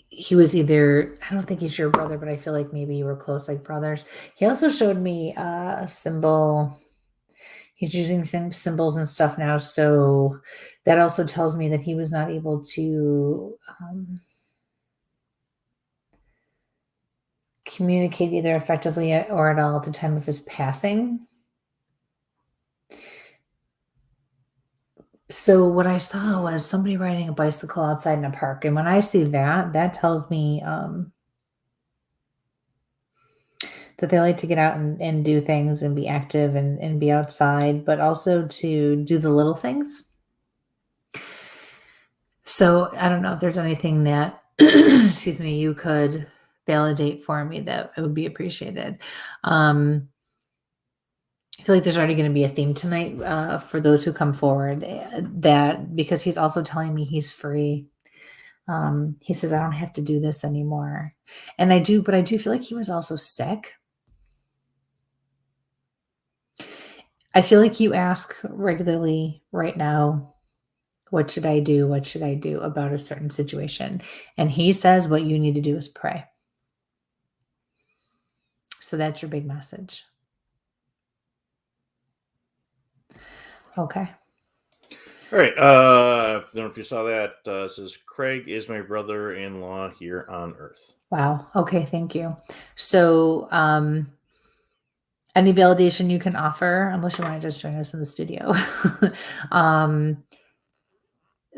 he was either, I don't think he's your brother, but I feel like maybe you were close like brothers. He also showed me a symbol. He's using some symbols and stuff now. So that also tells me that he was not able to communicate either effectively or at all at the time of his passing. So what I saw was somebody riding a bicycle outside in a park. And when I see that, that tells me that they like to get out and do things and be active and be outside, but also to do the little things. So I don't know if there's anything that, excuse me, you could validate for me that it would be appreciated. I feel like there's already going to be a theme tonight for those who come forward that because he's also telling me he's free. He says, I don't have to do this anymore. And I do, but I do feel like he was also sick. I feel like you ask regularly right now, what should I do? What should I do about a certain situation? And he says what you need to do is pray. So that's your big message. Okay. All right. I don't know if you saw that. It says, Craig is my brother-in-law here on Earth. Wow. Okay. Thank you. So, any validation you can offer, unless you want to just join us in the studio,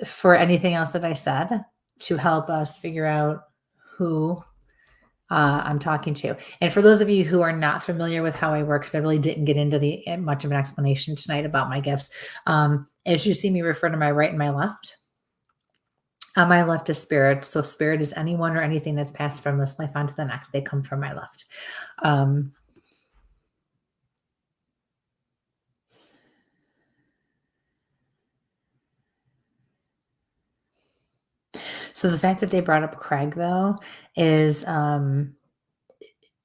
for anything else that I said to help us figure out who I'm talking to. And for those of you who are not familiar with how I work, because I really didn't get into much of an explanation tonight about my gifts. As you see me refer to my right and my left, on my left is spirit. So spirit is anyone or anything that's passed from this life onto the next. They come from my left. So the fact that they brought up Craig, though, is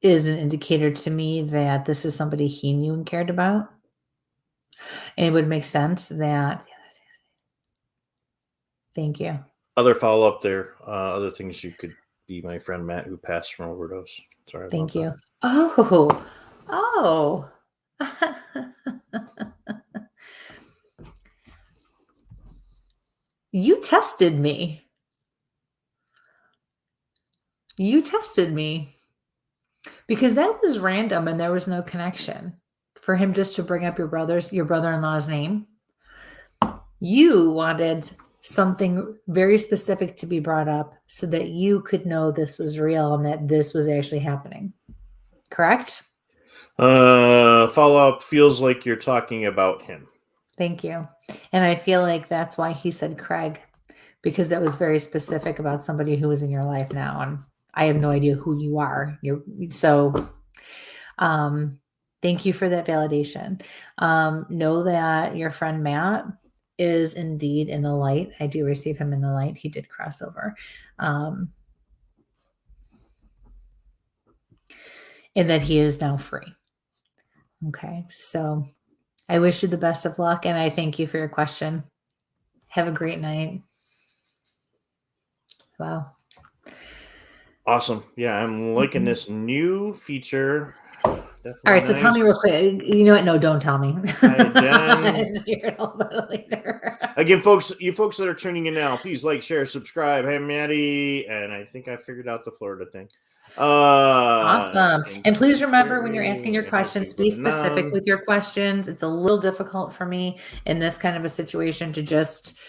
is an indicator to me that this is somebody he knew and cared about. And it would make sense that. Thank you. Other follow up there. Other things you could be my friend Matt who passed from overdose. Sorry. Thank you. That. Oh. You tested me. Because that was random and there was no connection for him just to bring up your brother-in-law's name. You wanted something very specific to be brought up so that you could know this was real and that this was actually happening. Correct? Follow up feels like you're talking about him. Thank you. And I feel like that's why he said Craig, because that was very specific about somebody who is in your life now. And I have no idea who you are. Thank you for that validation. Know that your friend Matt is indeed in the light. I do receive him in the light. He did cross over. And that he is now free. Okay. So I wish you the best of luck. And I thank you for your question. Have a great night. Wow. Awesome. Yeah, I'm liking this new feature. Definitely all right, so tell me real quick. You know what? No, don't tell me. Hear it all about it later. Again, folks, you folks that are tuning in now, please like, share, subscribe. Hey, Maddie, and I think I figured out the Florida thing. Awesome. And please remember when you're asking your questions, be specific with your questions. It's a little difficult for me in this kind of a situation to just,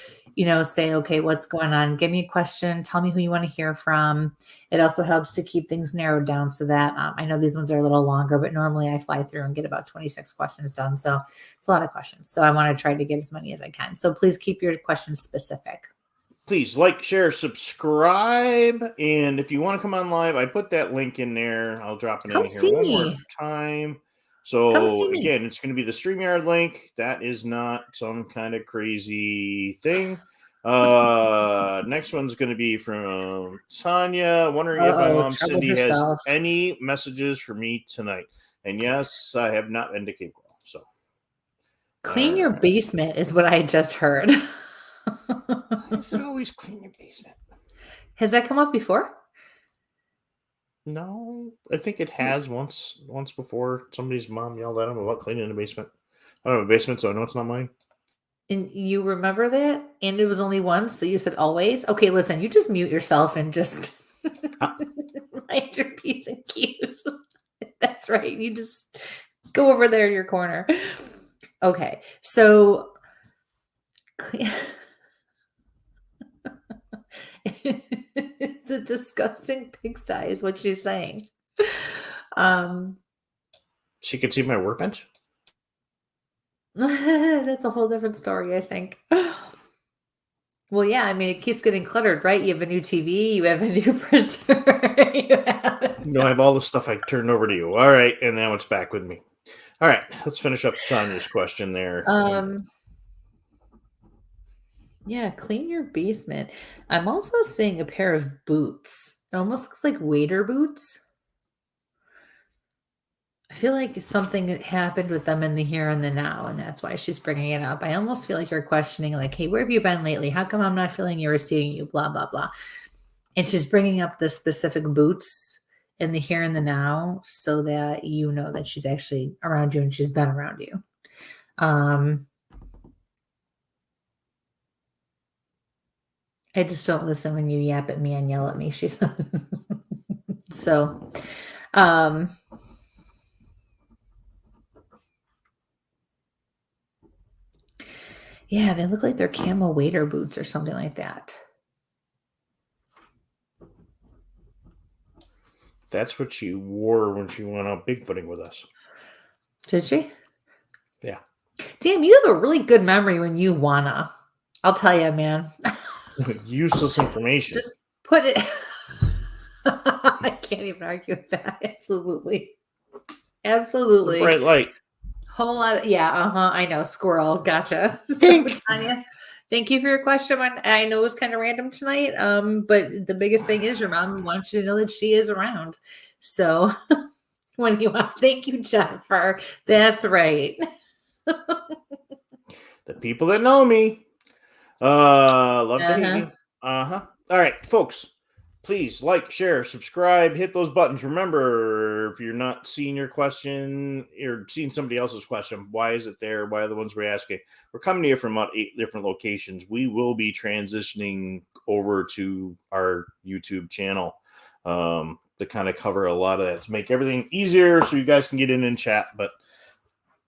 say, okay, what's going on? Give me a question. Tell me who you want to hear from. It also helps to keep things narrowed down so that I know these ones are a little longer, but normally I fly through and get about 26 questions done. So it's a lot of questions. So I want to try to get as many as I can. So please keep your questions specific. Please like, share, subscribe. And if you want to come on live, I put that link in there. I'll drop it in here one more time. So again, it's going to be the StreamYard link. That is not some kind of crazy thing. Next one's going to be from Tanya, wondering if my mom Cindy has any messages for me tonight. And yes, I have not been to Cape Coral. So clean your basement is what I just heard. I said always clean your basement. Has that come up before? No, I think it has once before. Somebody's mom yelled at him about cleaning the basement. I don't have a basement, so I know it's not mine. And you remember that? And it was only once, so you said always? Okay, listen, you just mute yourself and just mind your P's and Q's. That's right. You just go over there in your corner. Okay, so it's a disgusting pigsty is what she's saying. She could see my workbench? That's a whole different story, I think. Well, yeah, I mean, it keeps getting cluttered, right? You have a new TV, you have a new printer. I have all the stuff I turned over to you. All right, and now it's back with me. All right, let's finish up Tanya's question there. Yeah, clean your basement. I'm also seeing a pair of boots. It almost looks like waiter boots. I feel like something happened with them in the here and the now, and that's why she's bringing it up. I almost feel like you're questioning, like, hey, where have you been lately? How come I'm not feeling you or seeing you? Blah, blah, blah. And she's bringing up the specific boots in the here and the now so that you know that she's actually around you and she's been around you. I just don't listen when you yap at me and yell at me, she says. So, yeah, they look like they're camo waiter boots or something like that. That's what she wore when she went out bigfooting with us. Did she? Yeah. Damn, you have a really good memory when you wanna. I'll tell you, man. Useless information. Just put it. I can't even argue with that. Absolutely. Absolutely. The bright light. Whole lot of, yeah, I know. Squirrel. Gotcha. So, Tanya, thank you for your question. I know it was kind of random tonight, but the biggest thing is your mom wants you to know that she is around. So When you want. Thank you, Jennifer. That's right. The people that know me love to hate me. All right, folks. Please like, share, subscribe, hit those buttons. Remember, if you're not seeing your question, you're seeing somebody else's question. Why is it there? Why are the ones we're asking? We're coming to you from about 8 different locations. We will be transitioning over to our YouTube channel to kind of cover a lot of that, to make everything easier so you guys can get in and chat. But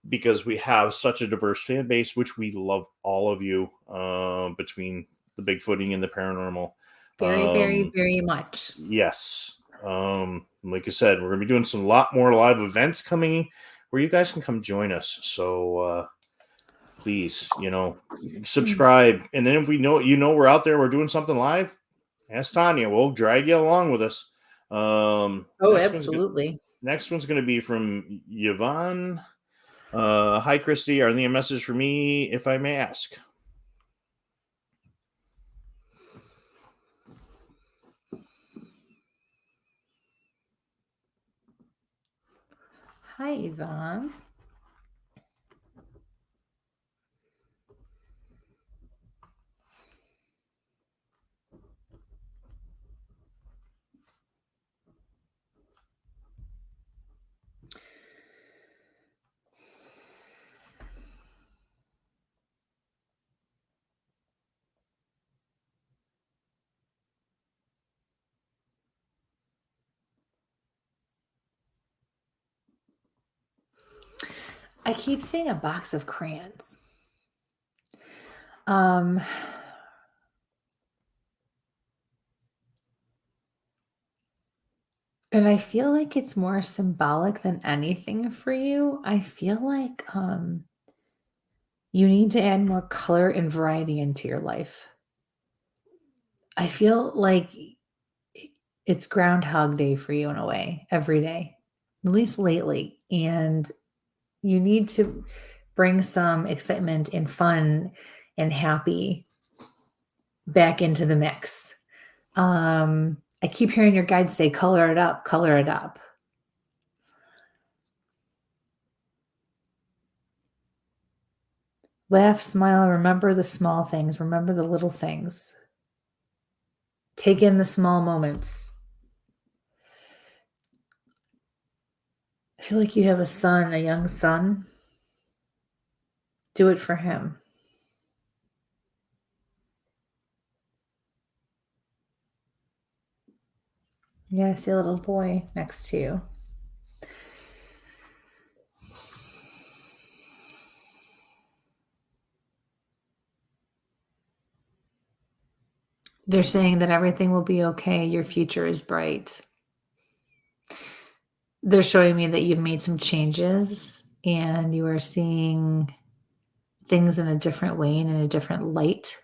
because we have such a diverse fan base, which we love all of you, between the Bigfooting and the paranormal. Very, very, very much. Yes. Like I said, we're going to be doing some lot more live events coming where you guys can come join us. So please, subscribe. And then if we know, we're out there, we're doing something live, ask Tanya. We'll drag you along with us. Absolutely. Next one's going to be from Yvonne. Hi, Kristie. Are there a message for me, if I may ask? Hi, Yvonne. I keep seeing a box of crayons. And I feel like it's more symbolic than anything for you. I feel like you need to add more color and variety into your life. I feel like it's Groundhog Day for you in a way, every day, at least lately. And you need to bring some excitement and fun and happy back into the mix. I keep hearing your guides say, color it up, color it up. Laugh, smile, remember the small things, remember the little things. Take in the small moments. I feel like you have a son, a young son. Do it for him. Yeah, I see a little boy next to you. They're saying that everything will be okay. Your future is bright. They're showing me that you've made some changes and you are seeing things in a different way and in a different light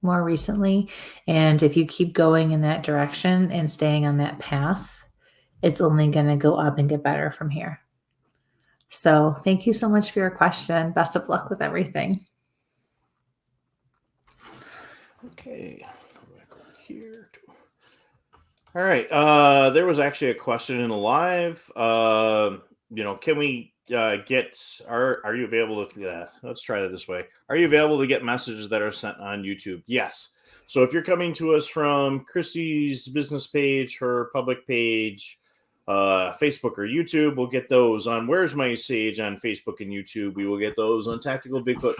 more recently. And if you keep going in that direction and staying on that path, it's only going to go up and get better from here. So thank you so much for your question. Best of luck with everything. Okay. Here. All right. There was actually a question in the live. Can we are you available to let's try that this way. Are you available to get messages that are sent on YouTube? Yes. So if you're coming to us from Kristie's business page, her public page, Facebook or YouTube, we'll get those on Where's My Sage on Facebook and YouTube. We will get those on Tactical Bigfoot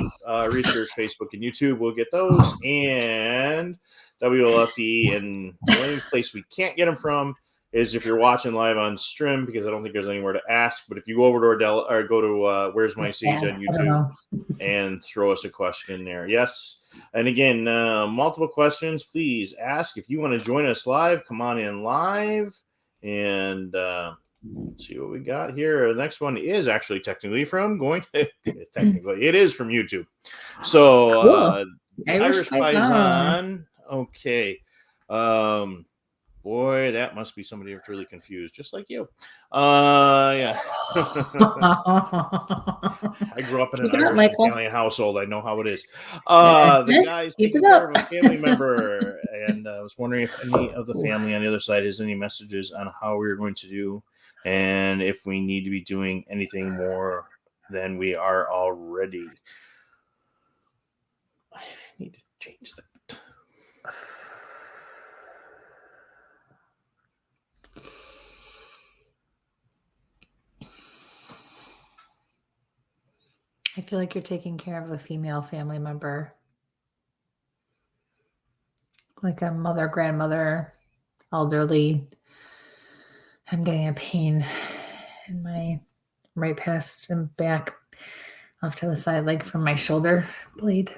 Research Facebook and YouTube. We'll get those, and WLFE. And the only place we can't get them from is if you're watching live on stream, because I don't think there's anywhere to ask. But if you go over to go to Where's My Sage on YouTube and throw us a question there. Yes. And again, multiple questions, please ask. If you want to join us live, come on in live. And let's see what we got here. The next one is actually technically it is from YouTube. So cool. Irish Paisan. Okay. Boy, that must be somebody who's really confused, just like you. Yeah. I grew up in an Irish Italian household. I know how it is. The guys take care of a family member. and I was wondering if any of the family on the other side has any messages on how we're going to do, and if we need to be doing anything more than we are already. I need to change that. I feel like you're taking care of a female family member, like a mother, grandmother, elderly. I'm getting a pain in my right past and back off to the side, like from my shoulder blade.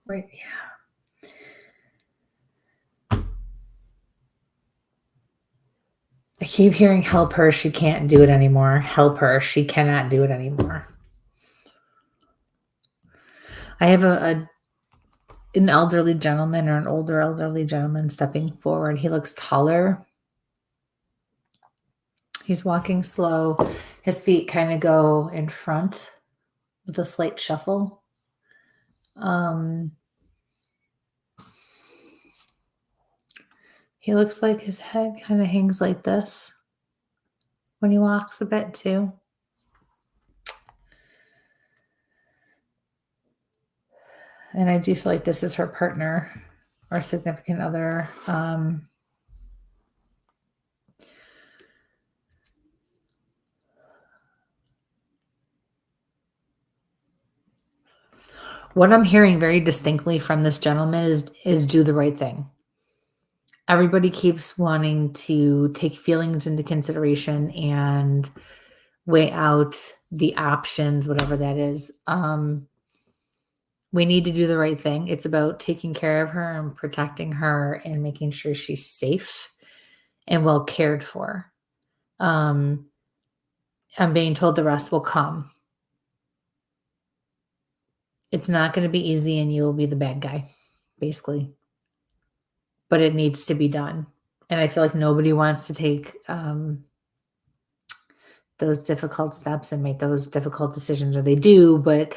Right, yeah. I keep hearing help her. She can't do it anymore. Help her. She cannot do it anymore. I have an elderly gentleman or an older elderly gentleman stepping forward. He looks taller. He's walking slow. His feet kind of go in front with a slight shuffle. He looks like his head kind of hangs like this when he walks a bit too. And I do feel like this is her partner or significant other. What I'm hearing very distinctly from this gentleman is do the right thing. Everybody keeps wanting to take feelings into consideration and weigh out the options, whatever that is. We need to do the right thing. It's about taking care of her and protecting her and making sure she's safe and well cared for. I'm being told the rest will come. It's not going to be easy and you'll be the bad guy, basically. But it needs to be done. And I feel like nobody wants to take those difficult steps and make those difficult decisions, or they do, but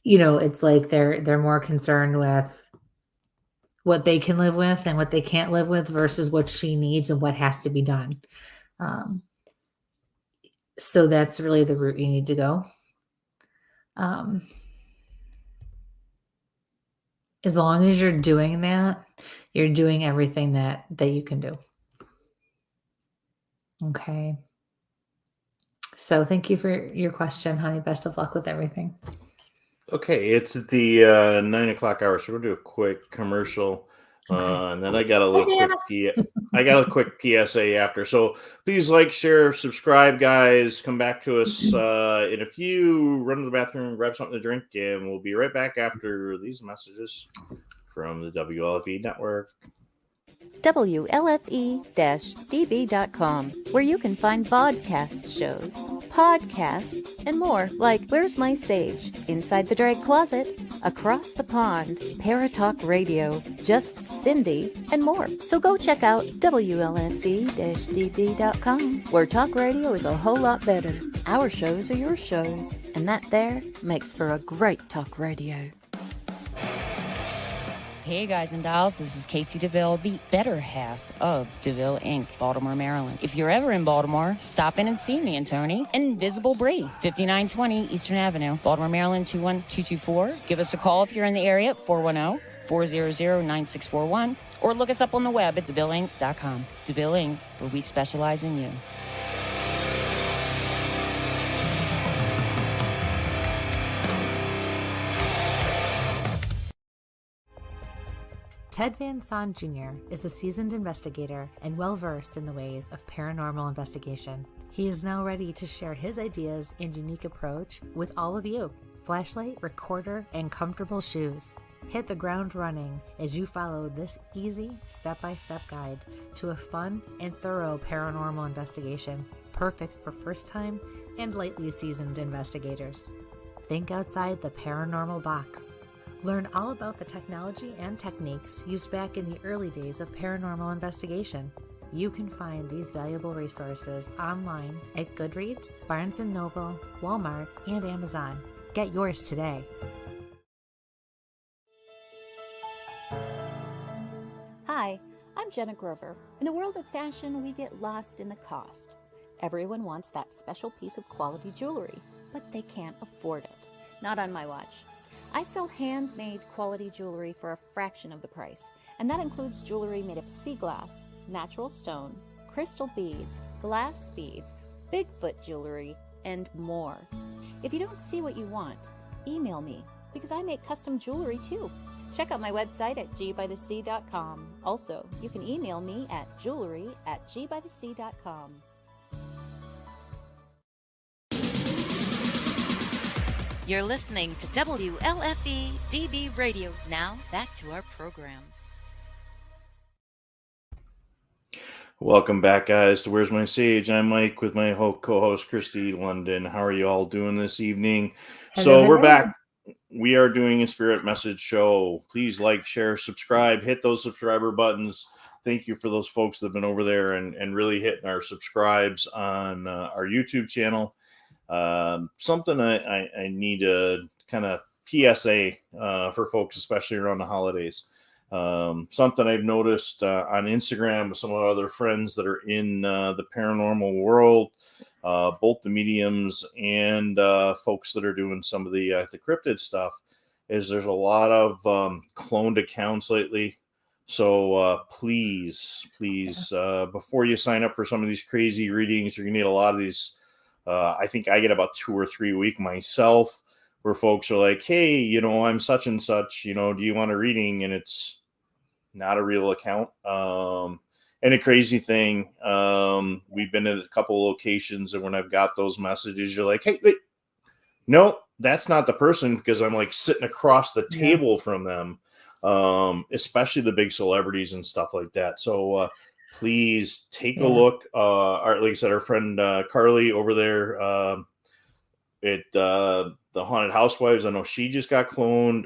it's like they're more concerned with what they can live with and what they can't live with versus what she needs and what has to be done. So that's really the route you need to go. As long as you're doing that, you're doing everything that you can do. Okay. So thank you for your question, honey. Best of luck with everything. Okay, it's at the 9:00 hour, so we'll do a quick commercial, and then I got a quick PSA after. So please like, share, subscribe, guys. Come back to us in a few. Run to the bathroom, grab something to drink, and we'll be right back after these messages from the WLFE network. WLFE-DB.com, where you can find vodcast shows, podcasts, and more like Where's My Sage, Inside the Drag Closet, Across the Pond, Paratalk Radio, Just Cindy, and more. So go check out WLFE-DB.com, where talk radio is a whole lot better. Our shows are your shows, and that there makes for a great talk radio. Hey guys and dolls, this is Casey DeVille, the better half of DeVille Inc., Baltimore, Maryland. If you're ever in Baltimore, stop in and see me and Tony. Invisible Brie, 5920 Eastern Avenue, Baltimore, Maryland, 21224. Give us a call if you're in the area, 410-400-9641, or look us up on the web at DeVilleInc.com. DeVille Inc., where we specialize in you. Ted Van Son Jr. is a seasoned investigator and well-versed in the ways of paranormal investigation. He is now ready to share his ideas and unique approach with all of you. Flashlight, recorder, and comfortable shoes. Hit the ground running as you follow this easy step-by-step guide to a fun and thorough paranormal investigation, perfect for first-time and lightly seasoned investigators. Think outside the paranormal box. Learn all about the technology and techniques used back in the early days of paranormal investigation. You can find these valuable resources online at Goodreads, Barnes & Noble, Walmart, and Amazon. Get yours today. Jenna Grover. In the world of fashion, we get lost in the cost. Everyone wants that special piece of quality jewelry, but they can't afford it. Not on my watch. I sell handmade quality jewelry for a fraction of the price, and that includes jewelry made of sea glass, natural stone, crystal beads, glass beads, Bigfoot jewelry, and more. If you don't see what you want, email me, because I make custom jewelry too. Check out my website at gbythesea.com. Also, you can email me at jewelry@gbythesea.com. You're listening to WLFE DB Radio. Now, back to our program. Welcome back, guys, to Where's My Sage? I'm Mike with my co-host, Kristie London. How are you all doing this evening? Hello, We're hello. back. We are doing a Spirit Message show. Please like, share, subscribe, hit those subscriber buttons. Thank you for those folks that have been over there and really hitting our subscribes on our YouTube channel. Something I need to kind of PSA for folks, especially around the holidays. Something I've noticed on Instagram with some of our other friends that are in the paranormal world, both the mediums and folks that are doing some of the cryptid stuff, is there's a lot of cloned accounts lately. So please, before you sign up for some of these crazy readings, you're gonna need a lot of these. I think I get about 2 or 3 a week myself, where folks are like, hey, I'm such and such, do you want a reading? And it's not a real account. And a crazy thing, we've been at a couple of locations, and when I've got those messages, you're like, hey, wait, no, that's not the person, because I'm like sitting across the table from them, especially the big celebrities and stuff like that. So please take a look. Like I said, our friend Carly over there at the Haunted Housewives, I know she just got cloned.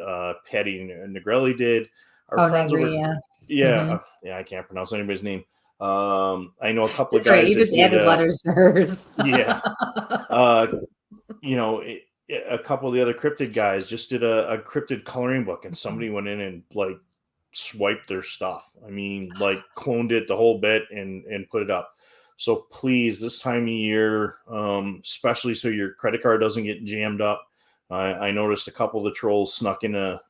Patty Negrelli did. Our friends over, I can't pronounce anybody's name. I know a couple of guys. Right. You just added letters to hers. A couple of the other cryptid guys just did a cryptid coloring book, and somebody went in and like swiped their stuff. I mean, like cloned it the whole bit and put it up. So please, this time of year, especially so your credit card doesn't get jammed up. I noticed a couple of the trolls snuck into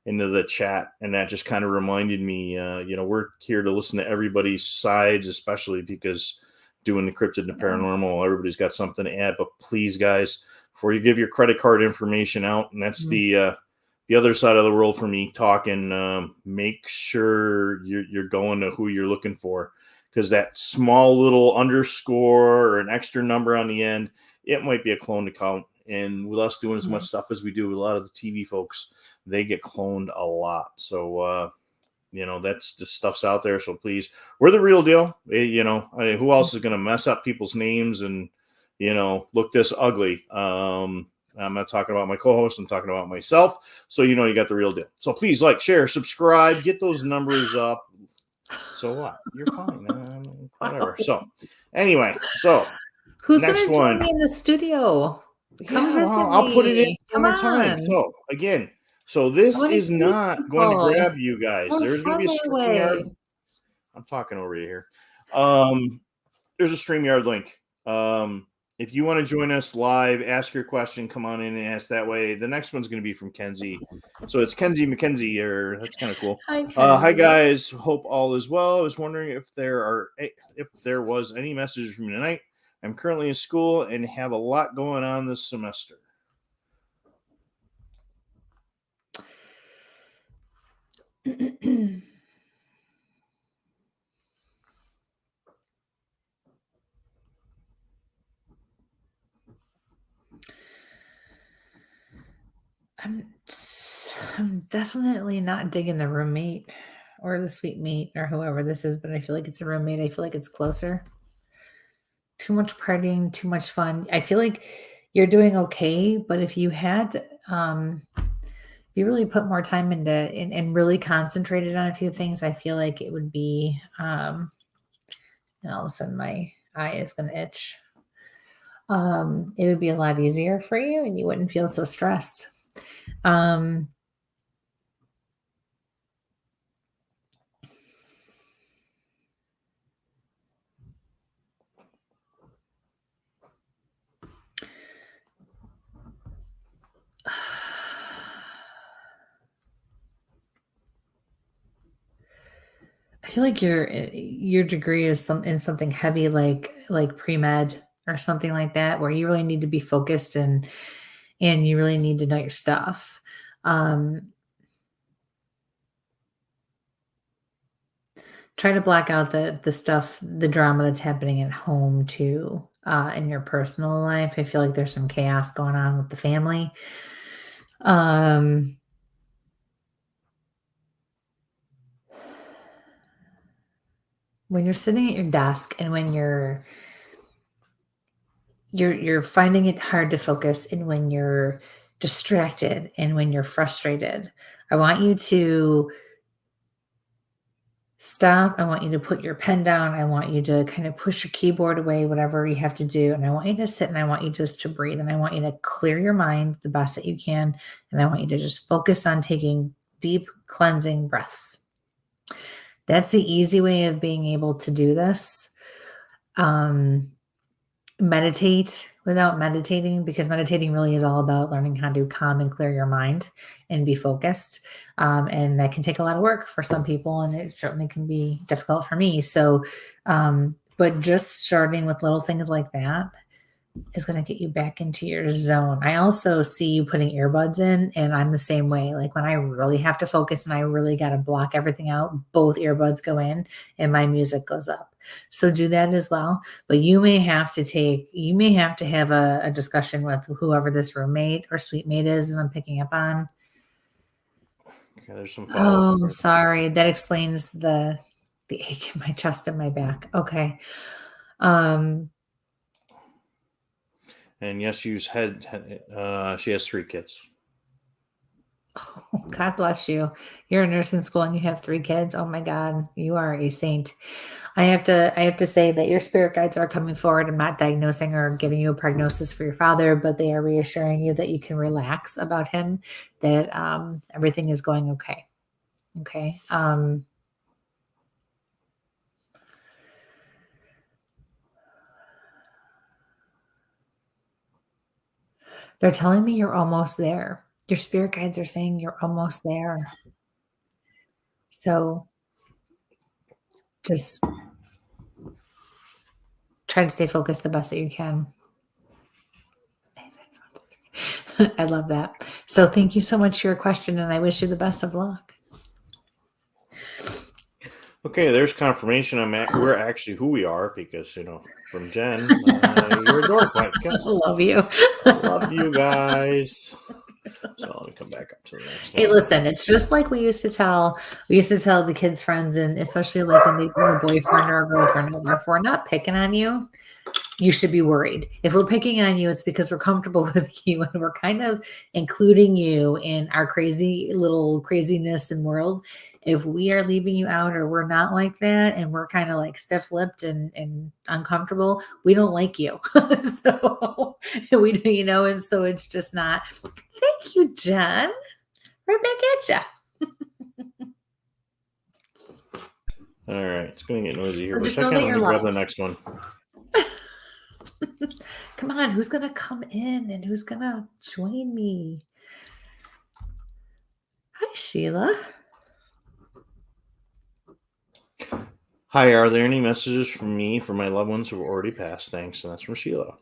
the chat, and that just kind of reminded me, we're here to listen to everybody's sides, especially because doing the cryptid and the paranormal, everybody's got something to add. But please, guys, before you give your credit card information out, and that's the other side of the world for me talking, make sure you're going to who you're looking for, because that small little underscore or an extra number on the end, it might be a cloned account. And with us doing as much stuff as we do with a lot of the TV folks, they get cloned a lot. So, that's just stuff's out there. So please, we're the real deal. Who else is going to mess up people's names and, look this ugly? I'm not talking about my co-host. I'm talking about myself. So, you got the real deal. So please like, share, subscribe, get those numbers up. So what? You're fine. Whatever. So anyway, who's next going to one join me in the studio? Come visit I'll put it in Come one more time. on. So again, this is not going to grab you guys. There's going to be a StreamYard. I'm talking over you here. There's a StreamYard link. If you want to join us live, ask your question, come on in and ask that way. The next one's going to be from Kenzie. So it's Kenzie McKenzie, that's kind of cool. Hi guys, hope all is well. I was wondering if there was any messages from you tonight. I'm currently in school and have a lot going on this semester. I'm definitely not digging the roommate or the sweet mate or whoever this is, but I feel like it's a roommate. I feel like it's closer. Too much partying, too much fun. I feel like you're doing okay, but if you had, if you really put more time into and really concentrated on a few things, I feel like it would be, and all of a sudden my eye is going to itch. It would be a lot easier for you and you wouldn't feel so stressed. feel like your degree is in something heavy like pre-med or something like that, where you really need to be focused and you really need to know your stuff. Try to block out the stuff, the drama that's happening at home too, in your personal life. I feel like there's some chaos going on with the family. When you're sitting at your desk and when you're finding it hard to focus, and when you're distracted and when you're frustrated, I want you to stop. I want you to put your pen down. I want you to kind of push your keyboard away, whatever you have to do. And I want you to sit and I want you just to breathe. And I want you to clear your mind the best that you can. And I want you to just focus on taking deep cleansing breaths. That's the easy way of being able to do this. Meditate without meditating, because meditating really is all about learning how to calm and clear your mind and be focused. And that can take a lot of work for some people, and it certainly can be difficult for me. So, but just starting with little things like that is going to get you back into your zone. I also see you putting earbuds in, and I'm the same way. Like when I really have to focus and I really got to block everything out, both earbuds go in and my music goes up. So do that as well. But you may have to have a discussion with whoever this roommate or suite mate is, and I'm picking up on. Okay, there's some Oh, sorry. That explains the ache in my chest and my back. Okay. And yes, she has 3 kids. Oh, God bless you. You're in nursing school and you have 3 kids. Oh my God, you are a saint. I have to say that your spirit guides are coming forward. I'm not diagnosing or giving you a prognosis for your father, but they are reassuring you that you can relax about him, that everything is going okay. Okay. They're telling me you're almost there. Your spirit guides are saying you're almost there. So just try to stay focused the best that you can. I love that. So thank you so much for your question, and I wish you the best of luck. Okay, there's confirmation we're actually who we are, because, from Jen, you're a dork, Mike. I love you. I love you guys. So let me come back up to the next one. Hey, listen, it's just like we used to tell the kids' friends, and especially like when they were a boyfriend or a girlfriend, if we're not picking on you, you should be worried. If we're picking on you, it's because we're comfortable with you and we're kind of including you in our crazy little craziness and world. If we are leaving you out, or we're not like that, and we're kind of like stiff-lipped and uncomfortable, we don't like you. So we, and so it's just not. Thank you, Jen. Right back at you. All right, it's going to get noisy here. So just Let me grab the next one. Come on, who's going to come in and who's going to join me? Hi, Sheila. Hi, are there any messages from me for my loved ones who have already passed? Thanks. And that's from Sheila.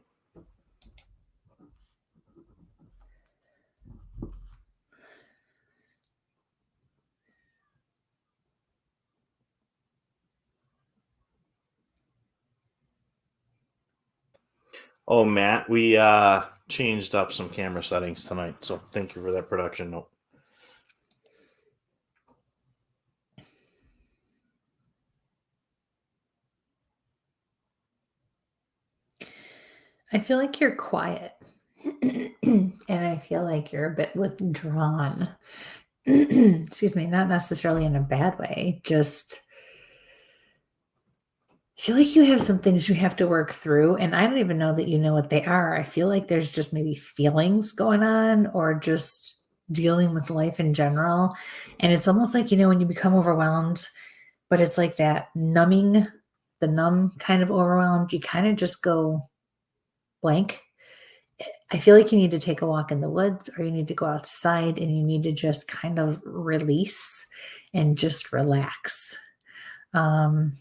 Oh, Matt, we changed up some camera settings tonight, so thank you for that production note. I feel like you're quiet. And I feel like you're a bit withdrawn. Excuse me, not necessarily in a bad way, just I feel like you have some things you have to work through, and I don't even know that you know what they are. I feel like there's just maybe feelings going on, or just dealing with life in general. And it's almost like, when you become overwhelmed, but it's like that the numb kind of overwhelmed, you kind of just go blank. I feel like you need to take a walk in the woods, or you need to go outside and you need to just kind of release and just relax. Um,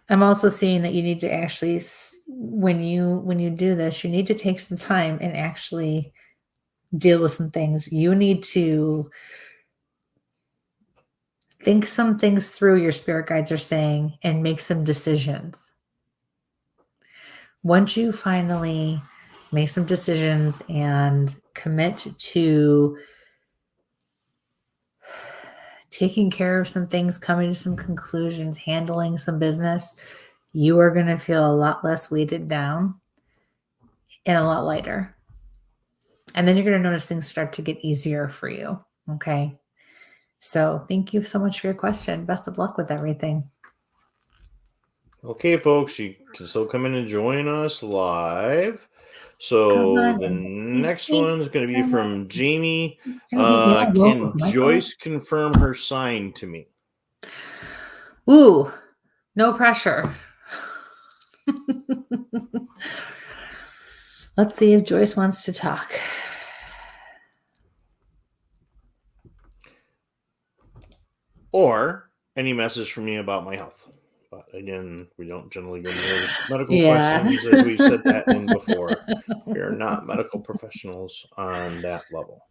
I'm also seeing that you need to actually, when you do this, you need to take some time and actually deal with some things. You need to think some things through, your spirit guides are saying, and make some decisions. Once you finally make some decisions and commit to taking care of some things, coming to some conclusions, handling some business, you are going to feel a lot less weighted down and a lot lighter. And then you're going to notice things start to get easier for you. Okay. So thank you so much for your question. Best of luck with everything. Okay, folks, you can still come in and join us live. Come So on the in. next one's going to be from Jamie. Yeah, Can with Michael. Joyce confirm her sign to me? Ooh, no pressure. Let's see if Joyce wants to talk. Or any message from me about my health. But again, we don't generally go into medical Yeah. questions, as we've said that in before. We are not medical professionals on that level.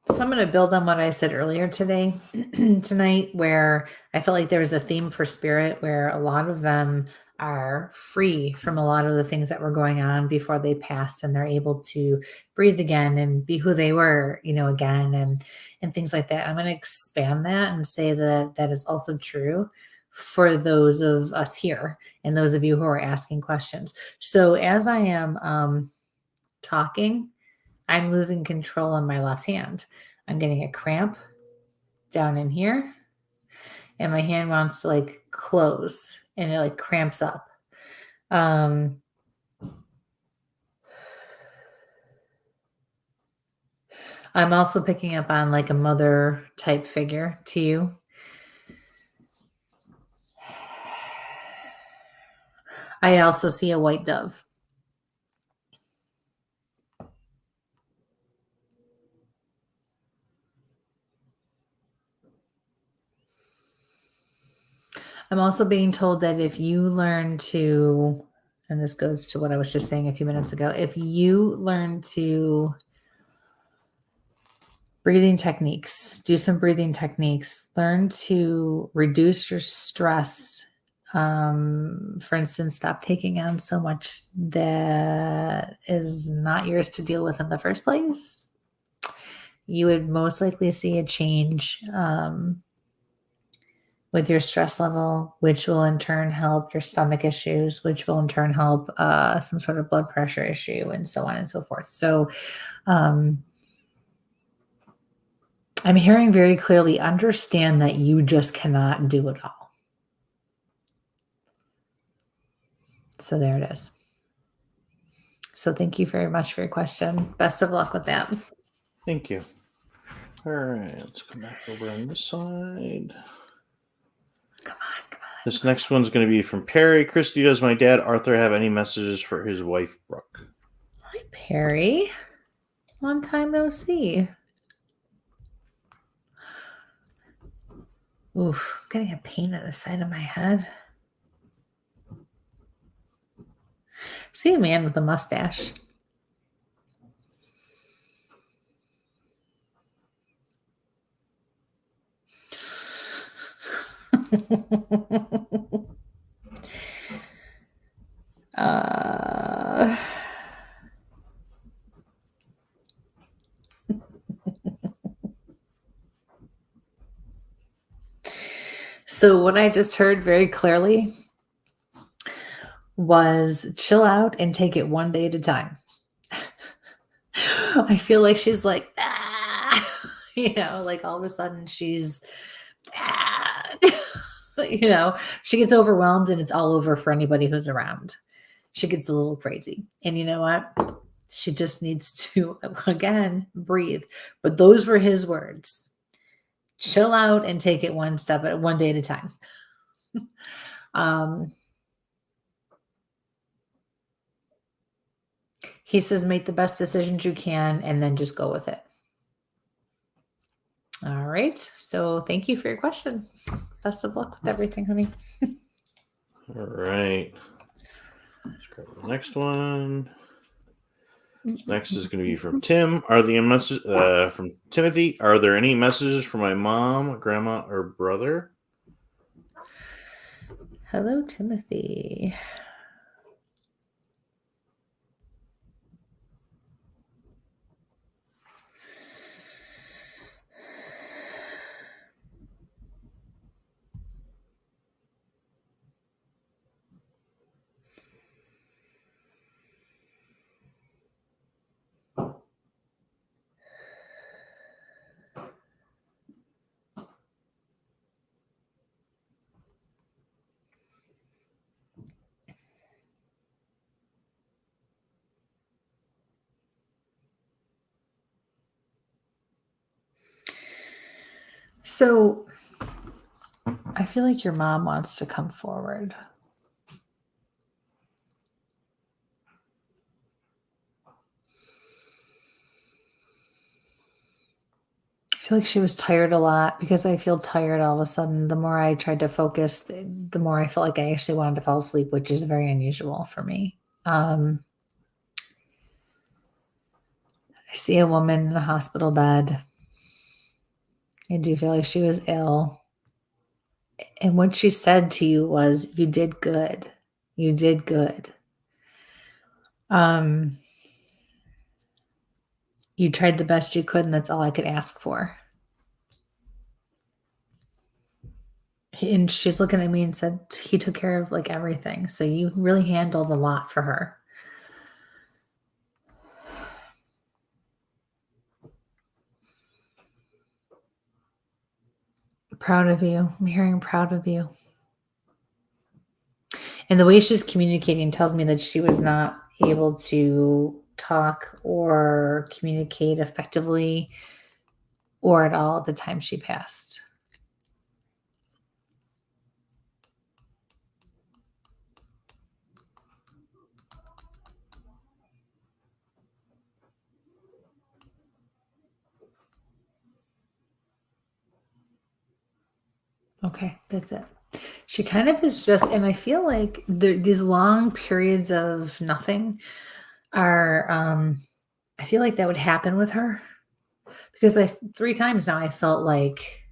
So I'm going to build on what I said earlier tonight, where I felt like there was a theme for spirit where a lot of them are free from a lot of the things that were going on before they passed, and they're able to breathe again and be who they were, again, and things like that. I'm going to expand that and say that that is also true for those of us here and those of you who are asking questions. So as I am talking, I'm losing control on my left hand. I'm getting a cramp down in here, and my hand wants to close, and it cramps up. I'm also picking up on a mother type figure to you. I also see a white dove. I'm also being told that if you learn to, and this goes to what I was just saying a few minutes ago, if you learn to breathing techniques, do some breathing techniques, learn to reduce your stress. For instance, stop taking on so much that is not yours to deal with in the first place. You would most likely see a change with your stress level, which will in turn help your stomach issues, which will in turn help some sort of blood pressure issue, and so on and so forth. So I'm hearing very clearly, understand that you just cannot do it all. So there it is. So thank you very much for your question. Best of luck with that. Thank you. All right, let's come back over on this side. Come on. This next one's going to be from Perry. Kristie, does my dad Arthur have any messages for his wife, Brooke? Hi, Perry. Long time no see. Oof, I'm getting a pain at the side of my head. See a man with a mustache. So what I just heard very clearly was chill out and take it one day at a time. I feel like she's like, like all of a sudden she's, she gets overwhelmed and it's all over for anybody who's around. She gets a little crazy. And you know what? She just needs to, again, breathe. But those were his words. Chill out and take it one day at a time. He says, make the best decisions you can and then just go with it. All right. So thank you for your question. Best of luck with everything, honey. All right. Let's grab the next one. Next is going to be from Tim. From Timothy? Are there any messages for my mom, grandma, or brother? Hello, Timothy. So I feel like your mom wants to come forward. I feel like she was tired a lot because I feel tired all of a sudden. The more I tried to focus, the more I felt like I actually wanted to fall asleep, which is very unusual for me. I see a woman in a hospital bed. I do feel like she was ill. And what she said to you was, you did good. You did good. You tried the best you could, and that's all I could ask for. And she's looking at me and said, he took care of like everything. So you really handled a lot for her. Proud of you. I'm hearing proud of you. And the way she's communicating tells me that she was not able to talk or communicate effectively or at all at the time she passed. Okay, that's it. She kind of is just, and I feel like these long periods of nothing are, I feel like that would happen with her because 3 times now I felt like,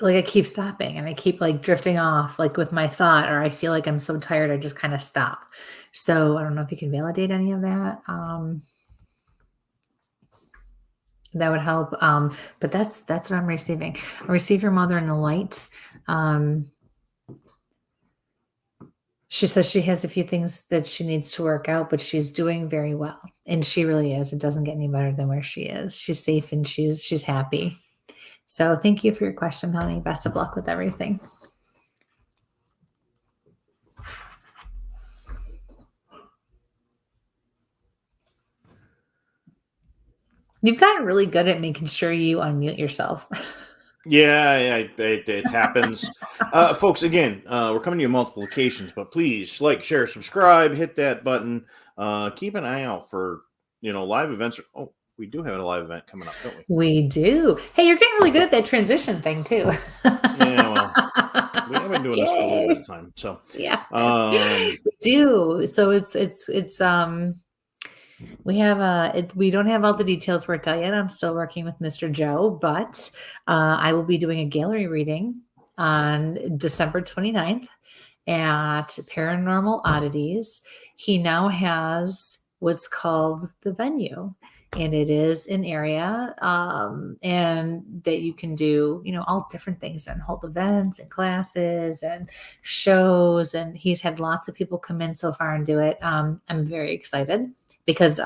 like I keep stopping and I keep like drifting off like with my thought, or I feel like I'm so tired I just kind of stop. So I don't know if you can validate any of that. That would help. But that's what I'm receiving. I receive your mother in the light. She says she has a few things that she needs to work out, but she's doing very well. And she really is. It doesn't get any better than where she is. She's safe and she's happy. So thank you for your question, honey. Best of luck with everything. You've gotten really good at making sure you unmute yourself. Yeah, it happens. Folks, again, we're coming to you multiple occasions, but please like, share, subscribe, hit that button. Keep an eye out for, live events. Oh, we do have a live event coming up, don't we? We do. Hey, you're getting really good at that transition thing too. Yeah, well, we have been doing this for a little bit of time. So yeah, we do. So it's we don't have all the details worked out yet. I'm still working with Mr. Joe, but I will be doing a gallery reading on December 29th at Paranormal Oddities. He now has what's called the venue. And it is an area and that you can do, all different things and hold events and classes and shows. And he's had lots of people come in so far and do it. I'm very excited because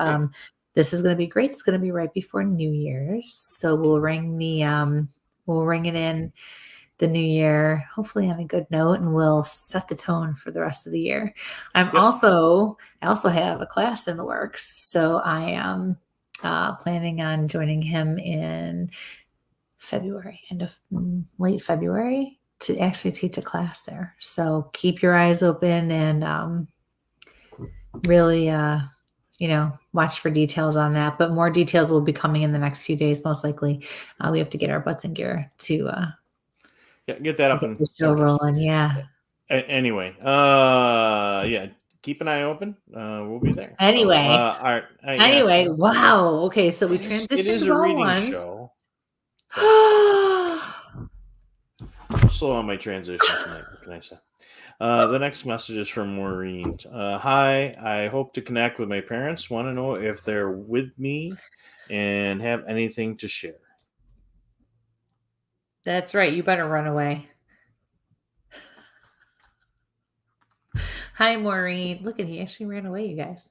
this is going to be great. It's going to be right before New Year's. So we'll ring it in the new year, hopefully on a good note, and we'll set the tone for the rest of the year. I also have a class in the works. So I am planning on joining him in February, late February, to actually teach a class there. So keep your eyes open and really, watch for details on that. But more details will be coming in the next few days, most likely. We have to get our butts in gear to get that up and the show rolling. Yeah. Anyway, keep an eye open. We'll be there. Anyway, all right. Anyway, wow. Okay, so we transitioned. It is a reading show. Slow on my transition tonight. What can I say? The next message is from Maureen. Hi, I hope to connect with my parents. Want to know if they're with me and have anything to share. That's right. You better run away. Hi, Maureen. Look at he actually ran away, you guys.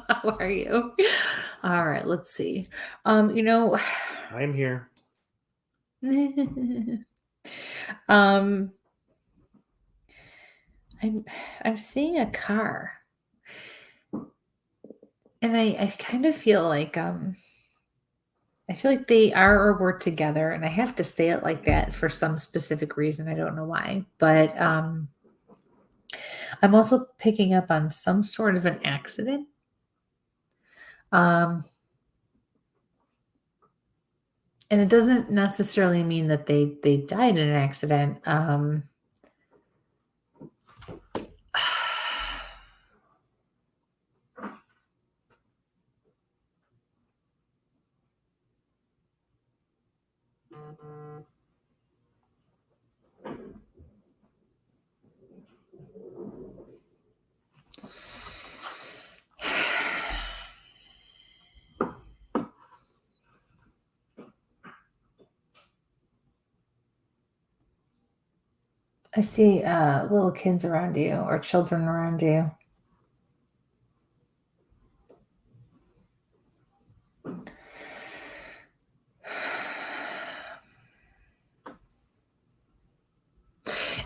How are you? All right, let's see. I'm here. I'm seeing a car. And I kind of feel like they are or were together, and I have to say it like that for some specific reason. I don't know why, but I'm also picking up on some sort of an accident. And it doesn't necessarily mean that they died in an accident. I see little kids around you or children around you.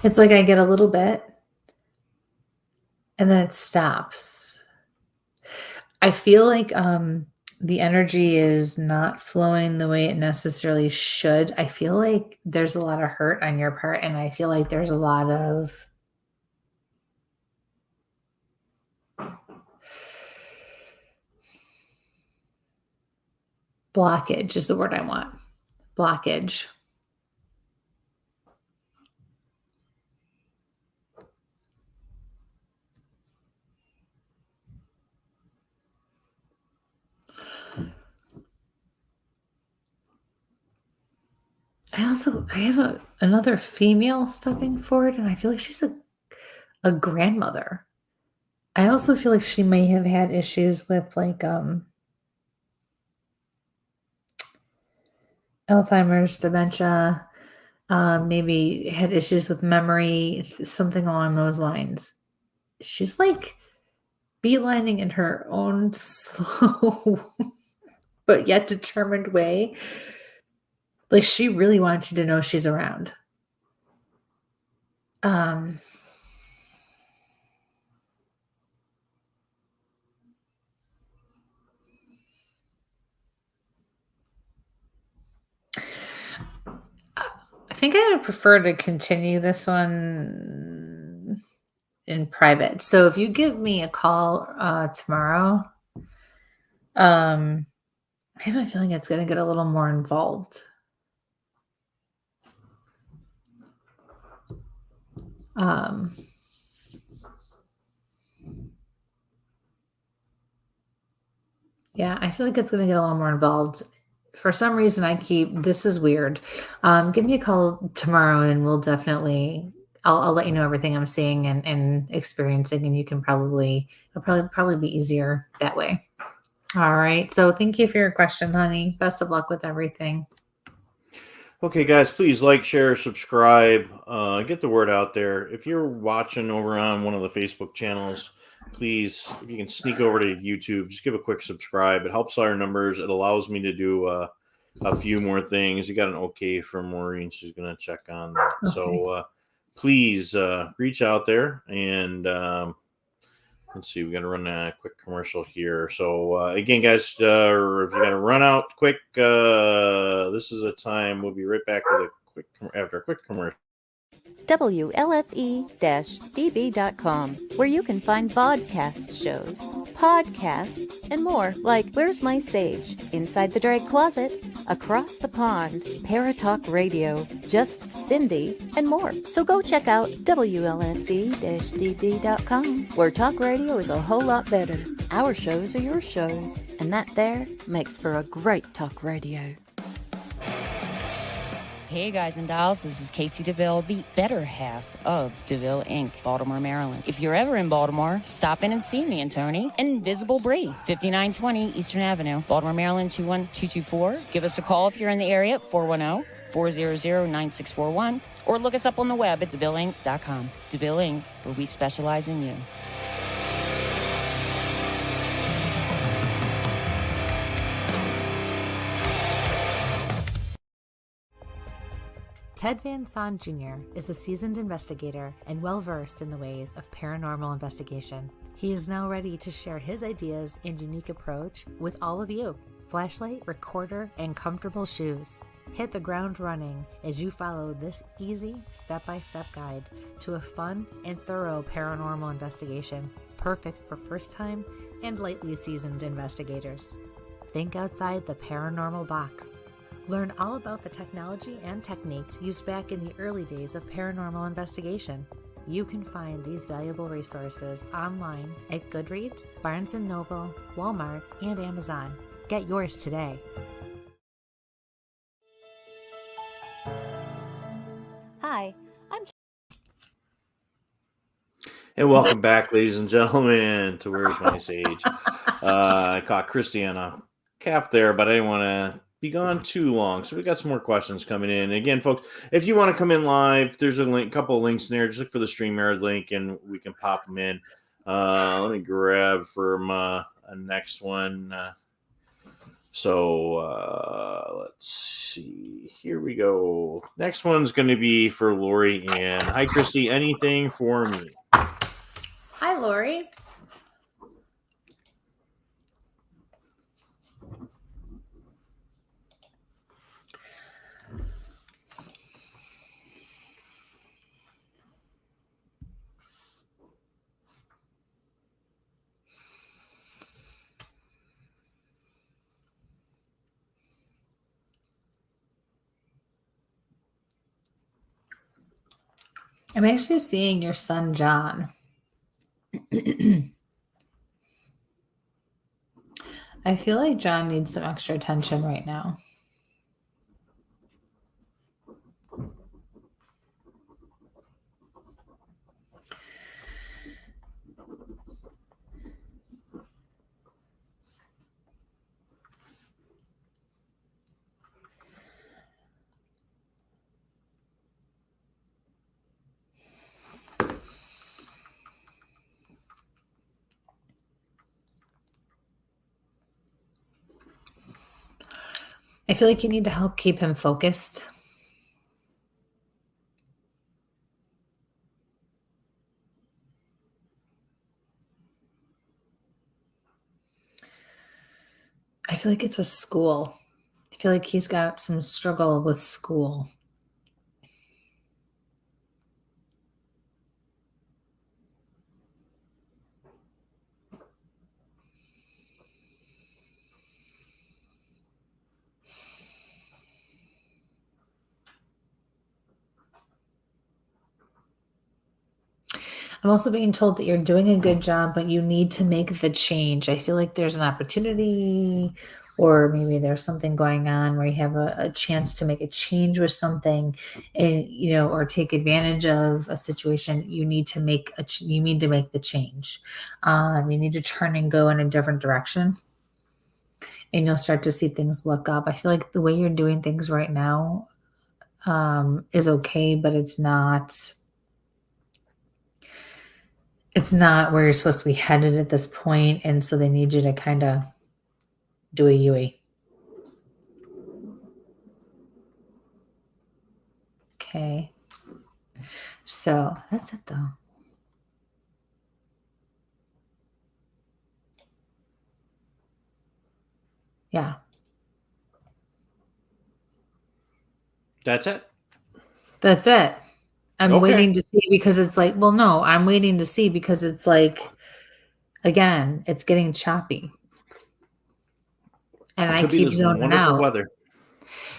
It's like I get a little bit and then it stops. I feel like the energy is not flowing the way it necessarily should. I feel like there's a lot of hurt on your part, and I feel like there's a lot of blockage is the word I want. Blockage. I have another female stepping forward, and I feel like she's a grandmother. I also feel like she may have had issues with like Alzheimer's, dementia, maybe had issues with memory, something along those lines. She's like beelining in her own slow but yet determined way. Like she really wants you to know she's around. I think I would prefer to continue this one in private. So if you give me a call tomorrow, I have a feeling it's going to get a little more involved. Yeah, I feel like it's going to get a little more involved. For some reason, this is weird. Give me a call tomorrow and we'll definitely I'll let you know everything I'm seeing and experiencing, and you can it'll probably be easier that way. All right. So thank you for your question, honey. Best of luck with everything. Okay, guys, please like, share, subscribe, get the word out there. If you're watching over on one of the Facebook channels, please, if you can sneak over to YouTube, just give a quick subscribe. It helps our numbers. It allows me to do a few more things. You got an okay from Maureen. She's going to check on that. Okay. So please reach out there and let's see, we got to run a quick commercial here. So again, guys, if you got to run out quick, this is a time. We'll be right back with after a quick commercial. WLFE-DB.com, where you can find vodcast shows, podcasts, and more like Where's My Sage, Inside the Drag Closet, Across the Pond, Paratalk Radio, Just Cindy, and more. So go check out WLFE-DB.com, where talk radio is a whole lot better. Our shows are your shows, and that there makes for a great talk radio. Hey guys and dolls, this is Kristie DeVille, the better half of DeVille Inc., Baltimore, Maryland. If you're ever in Baltimore, stop in and see me and Tony. Invisible Bree, 5920 Eastern Avenue, Baltimore, Maryland, 21224. Give us a call if you're in the area, 410-400-9641, or look us up on the web at DeVilleInc.com. DeVille Inc., where we specialize in you. Ted Van Son Jr. is a seasoned investigator and well-versed in the ways of paranormal investigation. He is now ready to share his ideas and unique approach with all of you. Flashlight, recorder, and comfortable shoes. Hit the ground running as you follow this easy step-by-step guide to a fun and thorough paranormal investigation, perfect for first-time and lightly seasoned investigators. Think outside the paranormal box. Learn all about the technology and techniques used back in the early days of paranormal investigation. You can find these valuable resources online at Goodreads, Barnes & Noble, Walmart, and Amazon. Get yours today. Hi, I'm And welcome back, ladies and gentlemen, to Where's My Sage. I caught Kristie on a calf there, but I didn't want to be gone too long. So we got some more questions coming in. Again, folks, if you want to come in live, there's a couple of links in there. Just look for the StreamYard link and we can pop them in. Let me grab from a next one. Let's see. Here we go. Next one's going to be for Lori Ann. Hi, Kristie. Anything for me? Hi, Lori. I'm actually seeing your son, John. I feel like John needs some extra attention right now. I feel like you need to help keep him focused. I feel like it's with school. I feel like he's got some struggle with school. I'm also being told that you're doing a good job, but you need to make the change. I feel like there's an opportunity, or maybe there's something going on where you have a chance to make a change with something, and or take advantage of a situation. You need to make you need to make the change. You need to turn and go in a different direction, and you'll start to see things look up. I feel like the way you're doing things right now is okay, but it's not. It's not where you're supposed to be headed at this point, and so they need you to kind of do a UE. Okay. So that's it, though. Yeah. That's it. That's it. I'm Okay. waiting to see because it's like, well, no, I'm waiting to see because it's like, again, it's getting choppy. And I keep zoning out. Weather.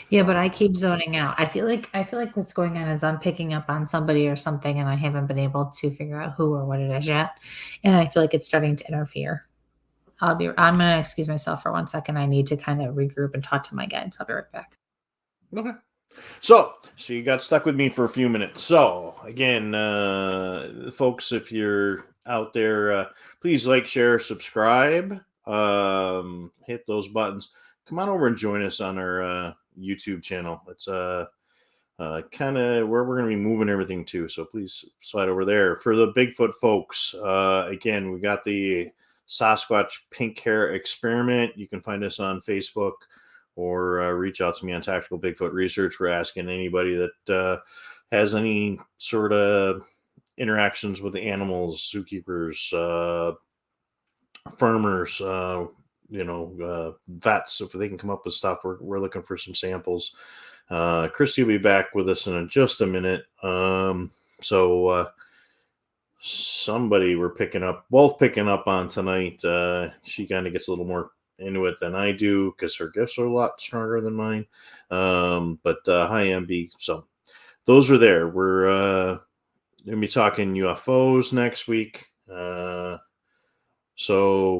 Yeah, but I keep zoning out. I feel like what's going on is I'm picking up on somebody or something, and I haven't been able to figure out who or what it is yet. And I feel like it's starting to interfere. I'm gonna excuse myself for 1 second. I need to kind of regroup and talk to my guides. I'll be right back. Okay. So you got stuck with me for a few minutes. So again, folks, if you're out there, please like, share, subscribe, hit those buttons. Come on over and join us on our YouTube channel. It's kind of where we're going to be moving everything to. So please slide over there. For the Bigfoot folks, again, we got the Sasquatch pink hair experiment. You can find us on Facebook, or reach out to me on Tactical Bigfoot Research. We're asking anybody that has any sort of interactions with the animals, zookeepers, farmers, vets, if they can come up with stuff. We're looking for some samples. Kristie will be back with us in just a minute. Somebody we're both picking up on tonight. She kind of gets a little more into it than I do because her gifts are a lot stronger than mine. But hi, MB. So those are there. We're going to be talking UFOs next week. So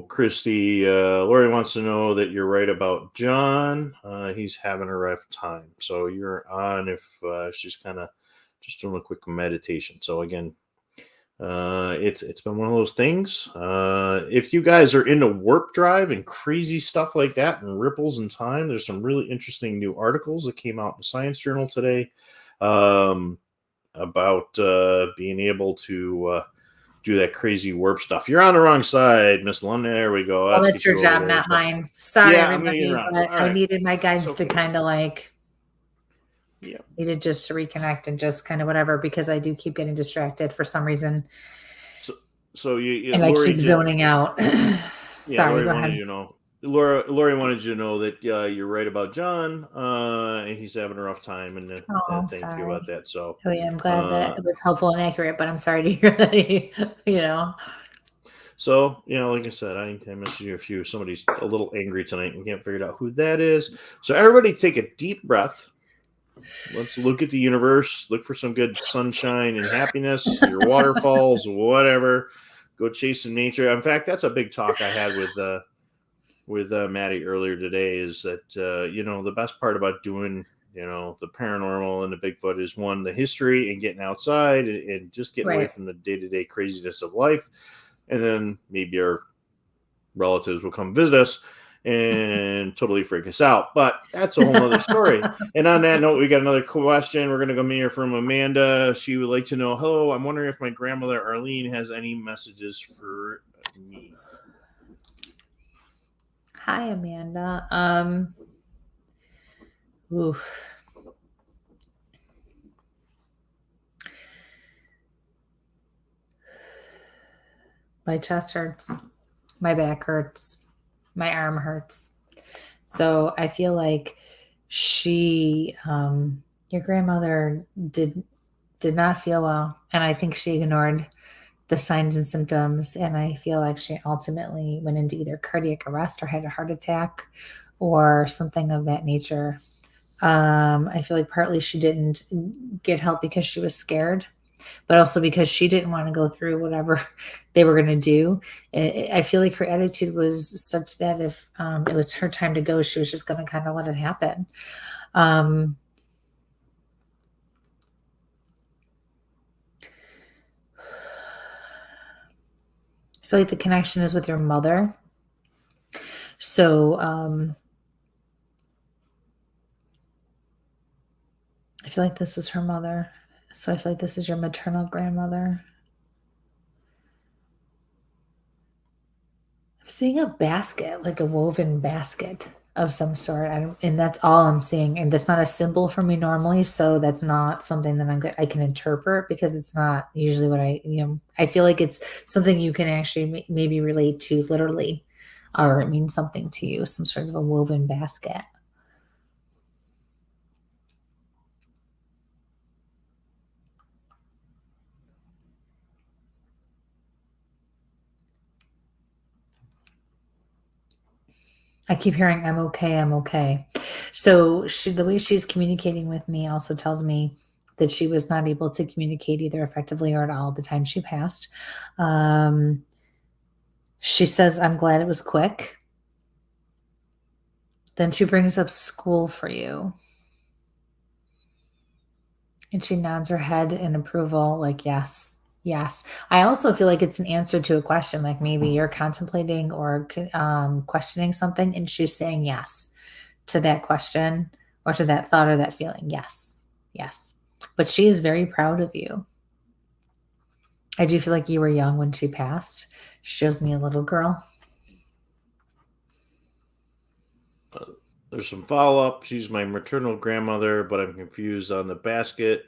Kristie, Lori wants to know that you're right about John. He's having a rough time. So you're on if she's kind of just doing a quick meditation. So again, it's been one of those things. If you guys are into warp drive and crazy stuff like that and ripples in time, there's some really interesting new articles that came out in Science Journal today about being able to do that crazy warp stuff. You're on the wrong side, Miss London. There we go. Well, that's your job, not mine. Sorry, everybody, but I needed my guides to kind of needed just to reconnect and just kind of whatever, because I do keep getting distracted for some reason. So and Lori, I keep zoning out. Sorry, go ahead. Lori wanted you to know that you're right about John, and he's having a rough time, and thank you about that. So, I'm glad that it was helpful and accurate, but I'm sorry to hear that. So, like I said, I messaged you a few. Somebody's a little angry tonight. We can't figure out who that is. So, everybody, take a deep breath. Let's look at the universe. Look for some good sunshine and happiness. Your waterfalls, whatever. Go chasing nature. In fact, that's a big talk I had with Maddie earlier today, is that, the best part about doing, the paranormal and the Bigfoot is, one, the history and getting outside and just getting away from the day-to-day craziness of life. And then maybe our relatives will come visit us and totally freak us out. But that's a whole other story. And on that note, we got another question. We're going to go here from Amanda. She would like to know, hello, I'm wondering if my grandmother Arlene has any messages for me. Hi, Amanda. Oof. My chest hurts. My back hurts. My arm hurts. So I feel like your grandmother did not feel well. And I think she ignored the signs and symptoms. And I feel like she ultimately went into either cardiac arrest or had a heart attack or something of that nature. I feel like partly she didn't get help because she was scared. but also because she didn't want to go through whatever they were going to do. I feel like her attitude was such that if it was her time to go, she was just going to kind of let it happen. I feel like the connection is with your mother. So I feel like this was her mother. So I feel like this is your maternal grandmother. I'm seeing a basket, like a woven basket of some sort. And that's all I'm seeing. And that's not a symbol for me normally. So that's not something that I can interpret, because it's not usually what I feel like it's something you can actually maybe relate to literally, or it means something to you, some sort of a woven basket. I keep hearing, I'm okay, I'm okay. So the way she's communicating with me also tells me that she was not able to communicate either effectively or at all the time she passed. She says, I'm glad it was quick. Then she brings up school for you. And she nods her head in approval, like, yes. Yes. I also feel like it's an answer to a question, like maybe you're contemplating or questioning something, and she's saying yes to that question or to that thought or that feeling. Yes. Yes. But she is very proud of you. I do feel like you were young when she passed. She shows me a little girl. There's some follow-up. She's my maternal grandmother, but I'm confused on the basket.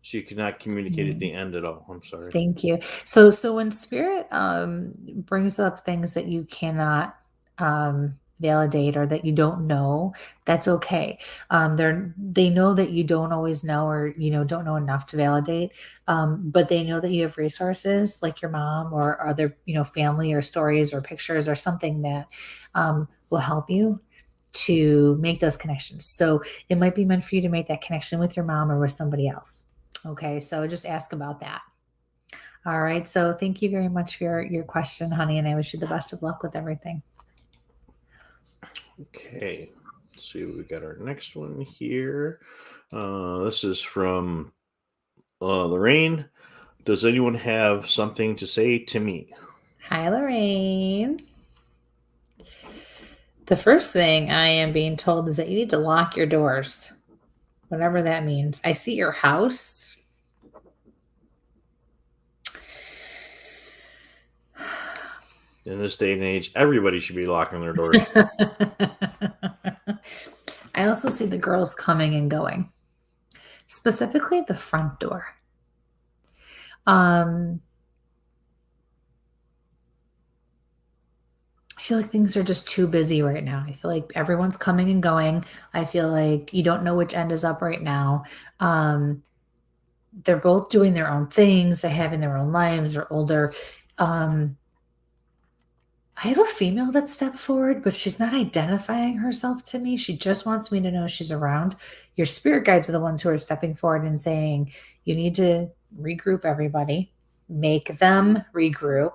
She cannot communicate at the end at all. I'm sorry. Thank you. So when spirit brings up things that you cannot validate or that you don't know, that's okay. They know that you don't always know, or don't know enough to validate, but they know that you have resources like your mom or other family or stories or pictures or something that will help you to make those connections. So it might be meant for you to make that connection with your mom or with somebody else. Okay, so just ask about that. All right, so thank you very much for your question, honey, and I wish you the best of luck with everything. Okay, let's see, we got our next one here. This is from Lorraine. Does anyone have something to say to me? Hi, Lorraine. The first thing I am being told is that you need to lock your doors, whatever that means. I see your house. In this day and age, everybody should be locking their doors. I also see the girls coming and going, specifically the front door. I feel like things are just too busy right now. I feel like everyone's coming and going. I feel like you don't know which end is up right now. They're both doing their own things. They're having their own lives. They're older. I have a female that stepped forward, but she's not identifying herself to me. She just wants me to know she's around. Your spirit guides are the ones who are stepping forward and saying, you need to regroup everybody, make them regroup,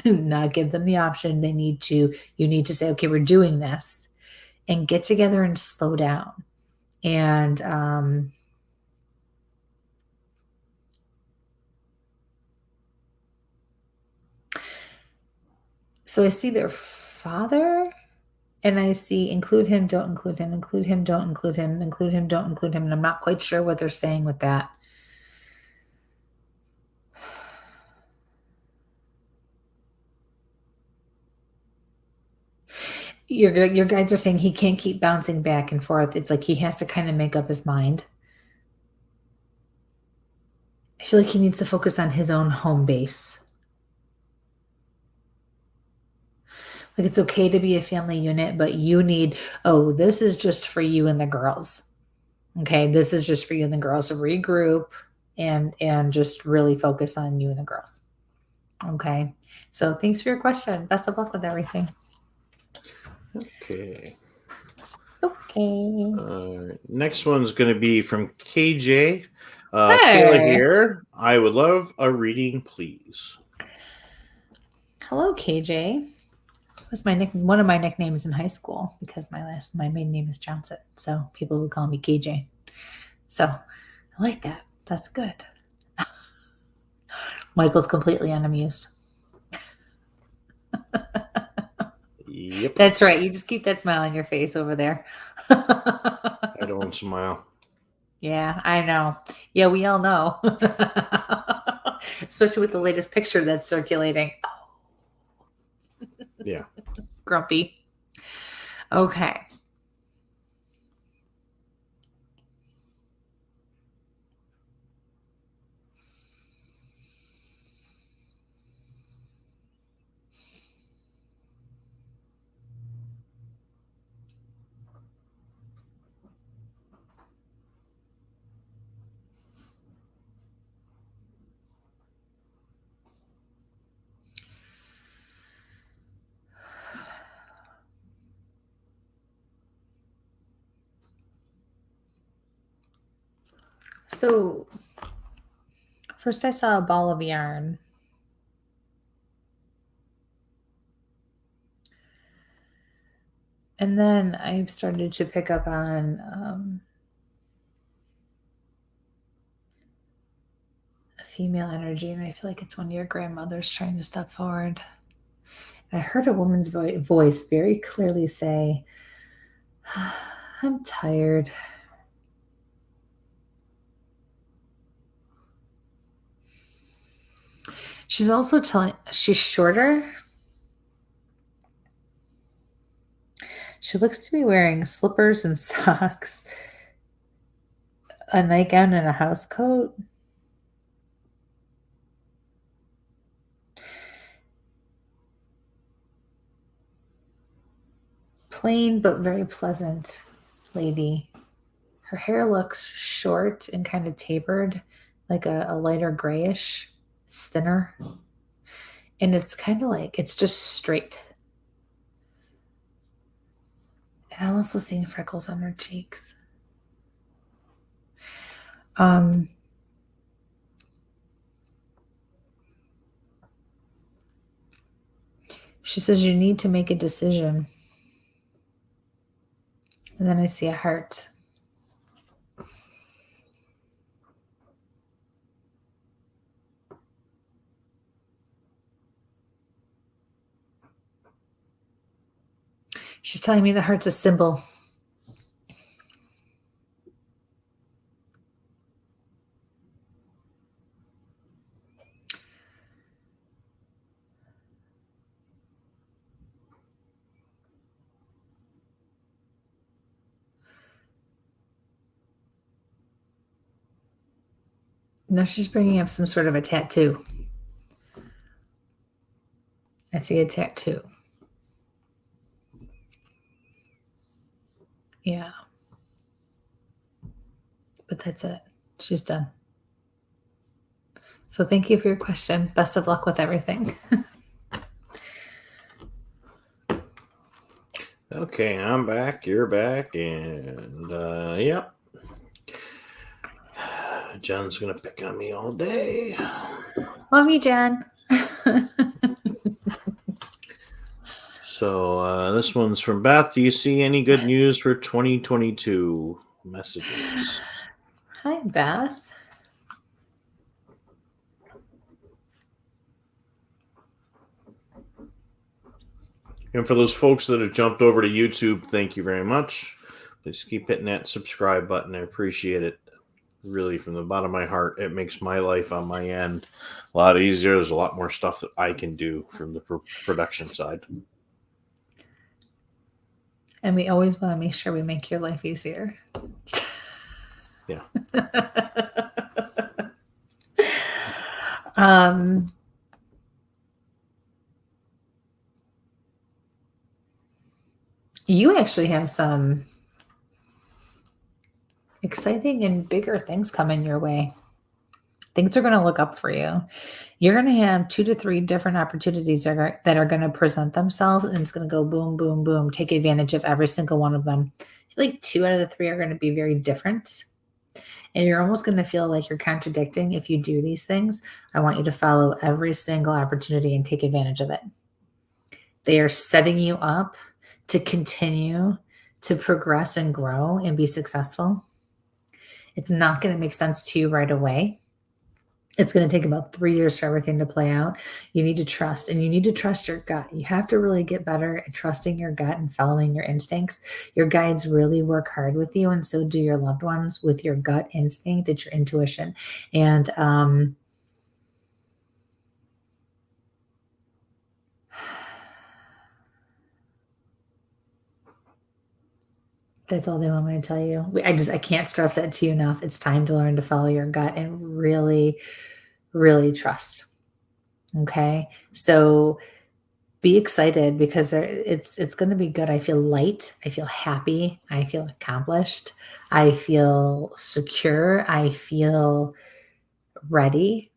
not give them the option. You need to say, okay, we're doing this, and get together and slow down. And, so I see their father, and I see include him, don't include him, include him, don't include him, include him, don't include him. And I'm not quite sure what they're saying with that. Your guides are saying he can't keep bouncing back and forth. It's like he has to kind of make up his mind. I feel like he needs to focus on his own home base. Like, it's okay to be a family unit, but you need, this is just for you and the girls. Okay, this is just for you and the girls to regroup and just really focus on you and the girls. Okay, so thanks for your question. Best of luck with everything. Okay. Okay. Next one's going to be from KJ. Kayla Hey. here. I would love a reading, please. Hello, KJ. That was one of my nicknames in high school because my maiden name is Johnson, so people would call me KJ. So I like that. That's good. Michael's completely unamused. Yep. That's right. You just keep that smile on your face over there. I don't smile. Yeah, I know. Yeah, we all know. Especially with the latest picture that's circulating. Yeah. Grumpy. Okay. So first I saw a ball of yarn. And then I started to pick up on a female energy, and I feel like it's one of your grandmothers trying to step forward. And I heard a woman's voice very clearly say, I'm tired. She's also she's shorter. She looks to be wearing slippers and socks, a nightgown, and a house coat. Plain but very pleasant lady. Her hair looks short and kind of tapered, like a lighter grayish. It's thinner. And it's kind of like, it's just straight. And I'm also seeing freckles on her cheeks. She says you need to make a decision. And then I see a heart. She's telling me the heart's a symbol. No, she's bringing up some sort of a tattoo. I see a tattoo. Yeah. But that's it. She's done. So thank you for your question. Best of luck with everything. Okay, I'm back. You're back. And, yep. Jen's going to pick on me all day. Love you, Jen. So this one's from Beth. Do you see any good news for 2022? Messages. Hi, Beth. And for those folks that have jumped over to YouTube, thank you very much. Please keep hitting that subscribe button. I appreciate it. Really, from the bottom of my heart, it makes my life on my end a lot easier. There's a lot more stuff that I can do from the production side. And we always want to make sure we make your life easier. Yeah. You actually have some exciting and bigger things coming your way. Things are going to look up for you. You're going to have 2 to 3 different opportunities that are going to present themselves, and it's going to go boom, boom, boom. Take advantage of every single one of them. I feel like 2 out of the 3 are going to be very different. And you're almost going to feel like you're contradicting if you do these things. I want you to follow every single opportunity and take advantage of it. They are setting you up to continue to progress and grow and be successful. It's not going to make sense to you right away. It's going to take about 3 years for everything to play out. You need to trust, and you need to trust your gut. You have to really get better at trusting your gut and following your instincts. Your guides really work hard with you, and so do your loved ones with your gut instinct. It's your intuition. And that's all they want me to tell you. I can't stress that to you enough. It's time to learn to follow your gut and really, really trust. Okay. So be excited because it's going to be good. I feel light. I feel happy. I feel accomplished. I feel secure. I feel ready.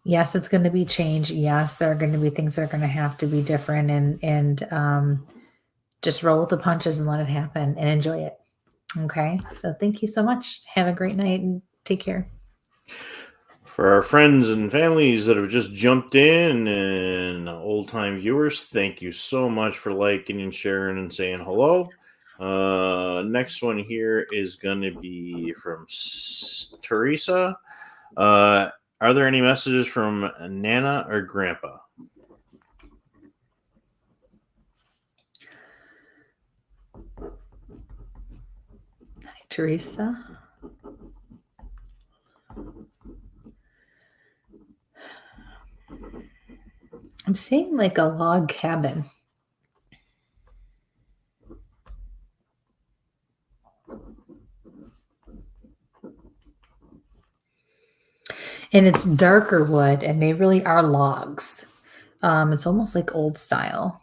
Yes, it's going to be change. Yes, there are going to be things that are going to have to be different, and just roll with the punches and let it happen and enjoy it. Okay. So thank you so much. Have a great night and take care. For our friends and families that have just jumped in and old-time viewers, thank you so much for liking and sharing and saying hello. Next one here is going to be from Teresa. Are there any messages from Nana or Grandpa? Hi, Teresa. I'm seeing like a log cabin. And it's darker wood, and they really are logs. It's almost like old style.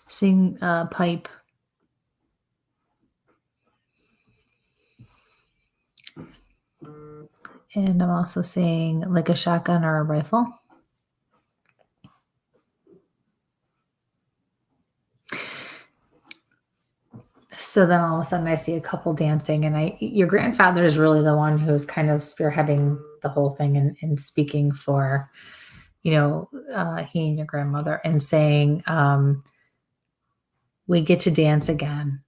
Seeing a pipe. And I'm also seeing like a shotgun or a rifle. So then all of a sudden I see a couple dancing, and your grandfather is really the one who's kind of spearheading the whole thing and speaking for, he and your grandmother, and saying, we get to dance again.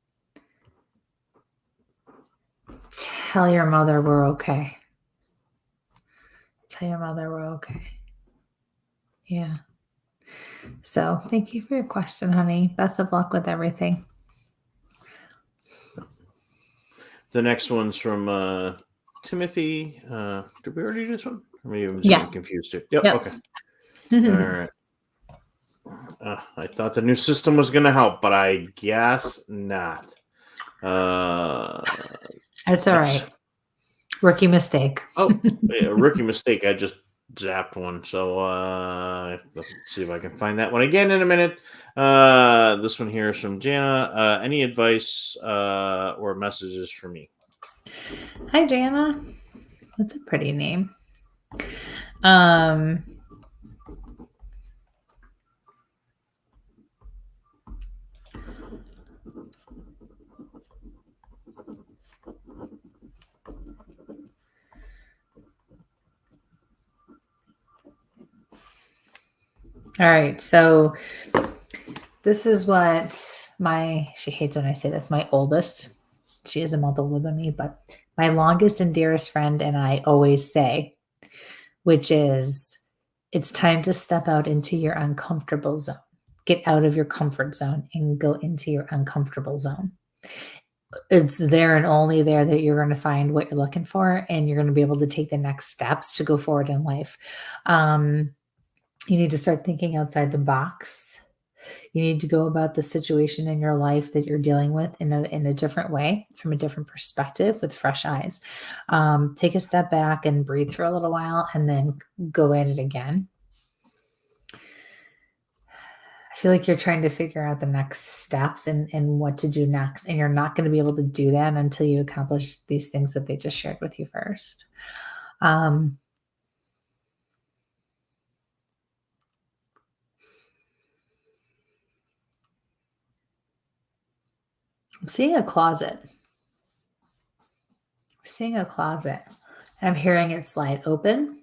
Tell your mother we're okay. Tell your mother we're okay. Yeah. So thank you for your question, honey. Best of luck with everything. The next one's from Timothy. Did we already do this one? Or maybe I'm just Yeah. getting confused here. Yep. Okay. All right. I thought the new system was going to help, but I guess not. That's all right. Rookie mistake. Rookie mistake. I just zapped one. So let's see if I can find that one again in a minute. This one here is from Jana. Any advice or messages for me? Hi, Jana. That's a pretty name. All right, so this is what she hates when I say this, my oldest, she is a month older than me, but my longest and dearest friend and I always say, which is, it's time to step out into your uncomfortable zone. Get out of your comfort zone and go into your uncomfortable zone. It's there and only there that you're going to find what you're looking for, and you're going to be able to take the next steps to go forward in life. You need to start thinking outside the box. You need to go about the situation in your life that you're dealing with in a different way, from a different perspective, with fresh eyes. Take a step back and breathe for a little while, and then go at it again. I feel like you're trying to figure out the next steps and what to do next. And you're not going to be able to do that until you accomplish these things that they just shared with you first. I'm seeing a closet. And I'm hearing it slide open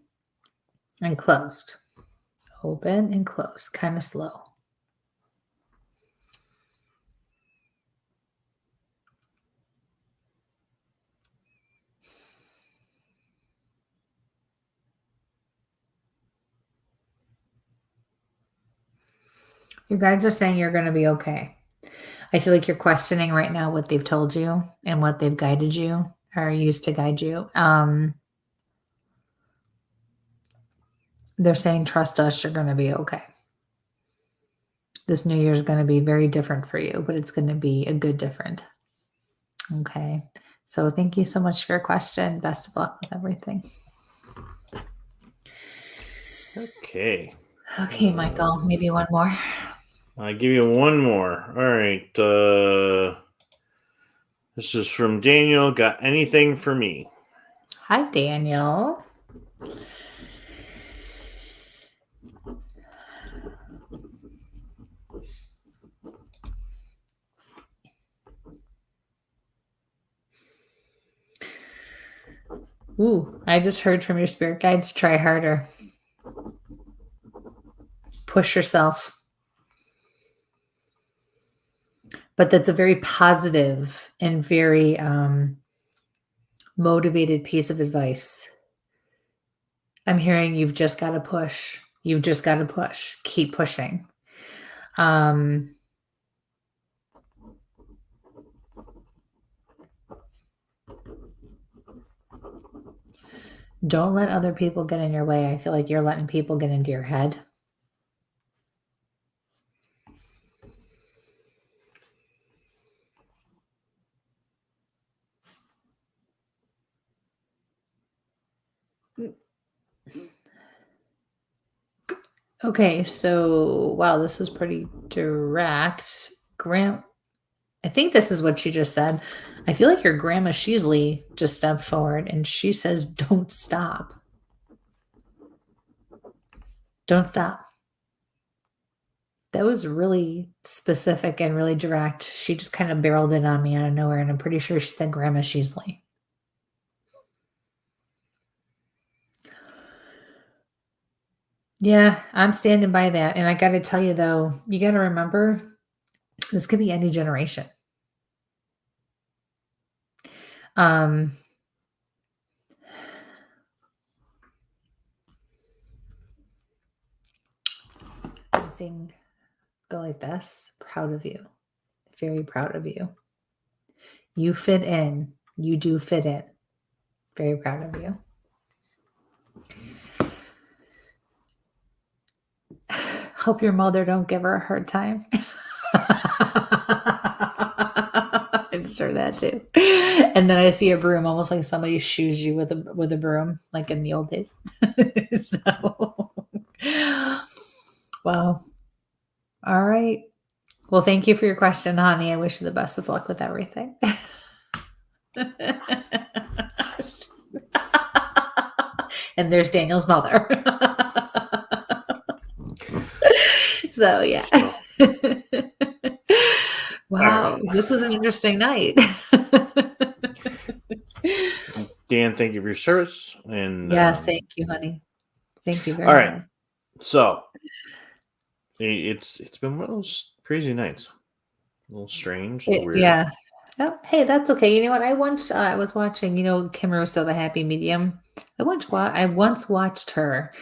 and closed. Open and closed, kind of slow. You guys are saying you're going to be okay. I feel like you're questioning right now what they've told you and what they've guided you or used to guide you. They're saying, trust us, you're going to be okay. This new year is going to be very different for you, but it's going to be a good different. Okay. So thank you so much for your question. Best of luck with everything. Okay. Okay, Michael, maybe one more. I'll give you one more. All right. This is from Daniel. Got anything for me? Hi, Daniel. Ooh, I just heard from your spirit guides, try harder. Push yourself. But that's a very positive and very motivated piece of advice. I'm hearing you've just got to push. You've just got to push. Keep pushing. Don't let other people get in your way. I feel like you're letting people get into your head. Okay, so wow, this was pretty direct. I think this is what she just said. I feel like your grandma Sheasley just stepped forward and she says, don't stop. Don't stop. That was really specific and really direct. She just kind of barreled in on me out of nowhere, and I'm pretty sure she said Grandma Sheasley. Yeah, I'm standing by that. And I got to tell you, though, you got to remember, this could be any generation. I'm seeing go like this. Proud of you. Very proud of you. You fit in. You do fit in. Very proud of you. Hope your mother don't give her a hard time. I'm sure that too. And then I see a broom, almost like somebody shoos you with a broom, like in the old days. So, wow. All right. Well, thank you for your question, honey. I wish you the best of luck with everything. And there's Daniel's mother. So, yeah. Wow. Right. This was an interesting night. Dan, thank you for your service. And yes, thank you, honey. Thank you very much. All right. So it's been one of those crazy nights. A little strange, a little weird. Yeah. Oh, hey, that's okay. You know what? I was watching, Kim Russo, The Happy Medium. I once watched her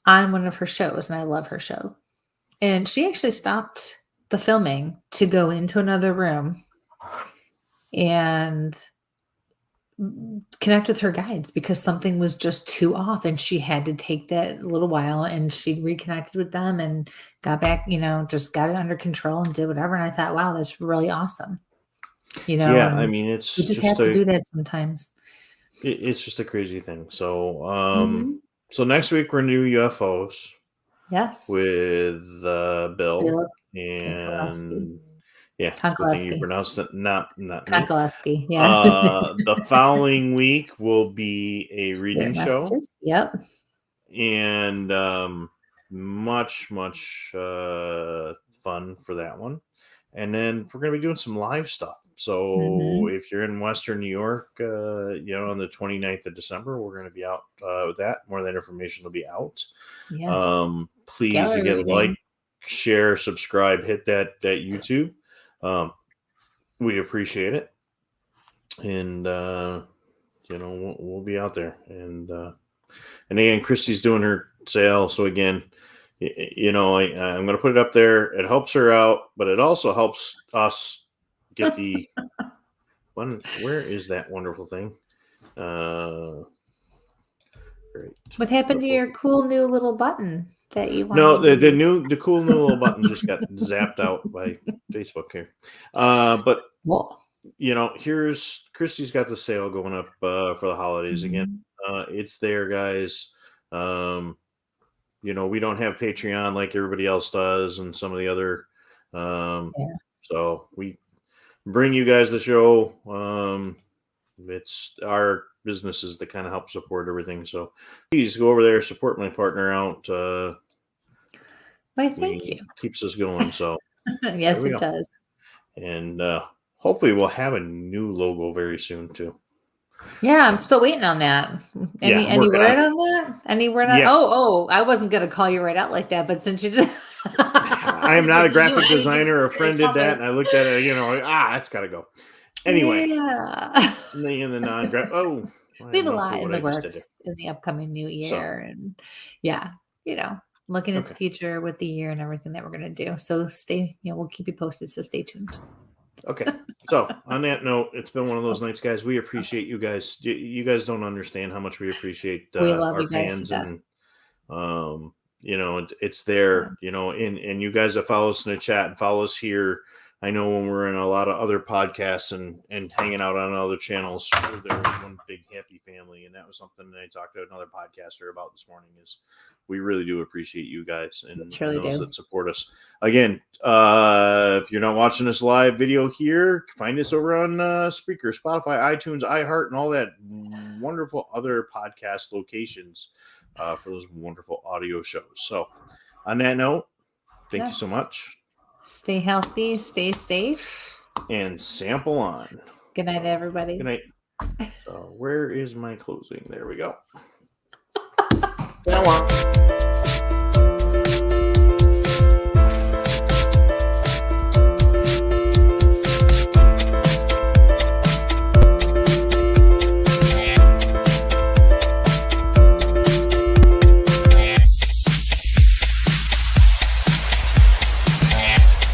on one of her shows, and I love her show. And she actually stopped the filming to go into another room and connect with her guides because something was just too off, and she had to take that little while, and she reconnected with them and got back, just got it under control and did whatever. And I thought, wow, that's really awesome. Yeah, I mean, it's you just have to do that sometimes. It's just a crazy thing. So, so next week we're gonna do UFOs. Yes. with Bill Bill and good thing you Konkolesky. pronounced it, not me. Konkolesky, yeah. The following week will be a Spirit reading show. messages. Yep. And much fun for that one. And then we're going to be doing some live stuff. So if you're in Western New York, on the 29th of December, we're going to be out with that. More of that information will be out. Yes. Please, Gallery again, reading. like, share, subscribe, hit that YouTube. We appreciate it. And, we'll be out there. And again, Kristie's doing her sale. So again, I'm going to put it up there. It helps her out, but it also helps us get the one. Where is that wonderful thing? Great. What happened to your cool new little button that you wanted? No, the cool new little button just got zapped out by Facebook here. But here's Kristie's got the sale going up for the holidays again. It's there, guys. We don't have Patreon like everybody else does, and some of the other. So we bring you guys the show. It's our businesses that kind of help support everything. So please go over there, support my partner out. Why, thank you. Keeps us going. So yes, it does. And hopefully we'll have a new logo very soon too. Yeah, I'm still waiting on that. Any word on that? Any word on? Oh, I wasn't gonna call you right out like that, but since you just, I am not a graphic designer. A friend did that, and I looked at it. That's got to go. Anyway, in the non-graphic. We have a lot in the works in the upcoming new year, and looking at the future with the year and everything that we're gonna do. So we'll keep you posted. So stay tuned. Okay. So on that note, it's been one of those nights, guys. We appreciate you guys. You guys don't understand how much we appreciate we love our you guys fans, and it's there, and you guys that follow us in the chat and follow us here. I know when we're in a lot of other podcasts and hanging out on other channels, we're there as one big happy family. And that was something that I talked to another podcaster about this morning, is we really do appreciate you guys and those that support us. Again, if you're not watching this live video here, find us over on Spreaker, Spotify, iTunes, iHeart, and all that wonderful other podcast locations for those wonderful audio shows. So on that note, thank you so much. Stay healthy, stay safe, and sample on. Good night, everybody. Good night. Where is my closing? There we go.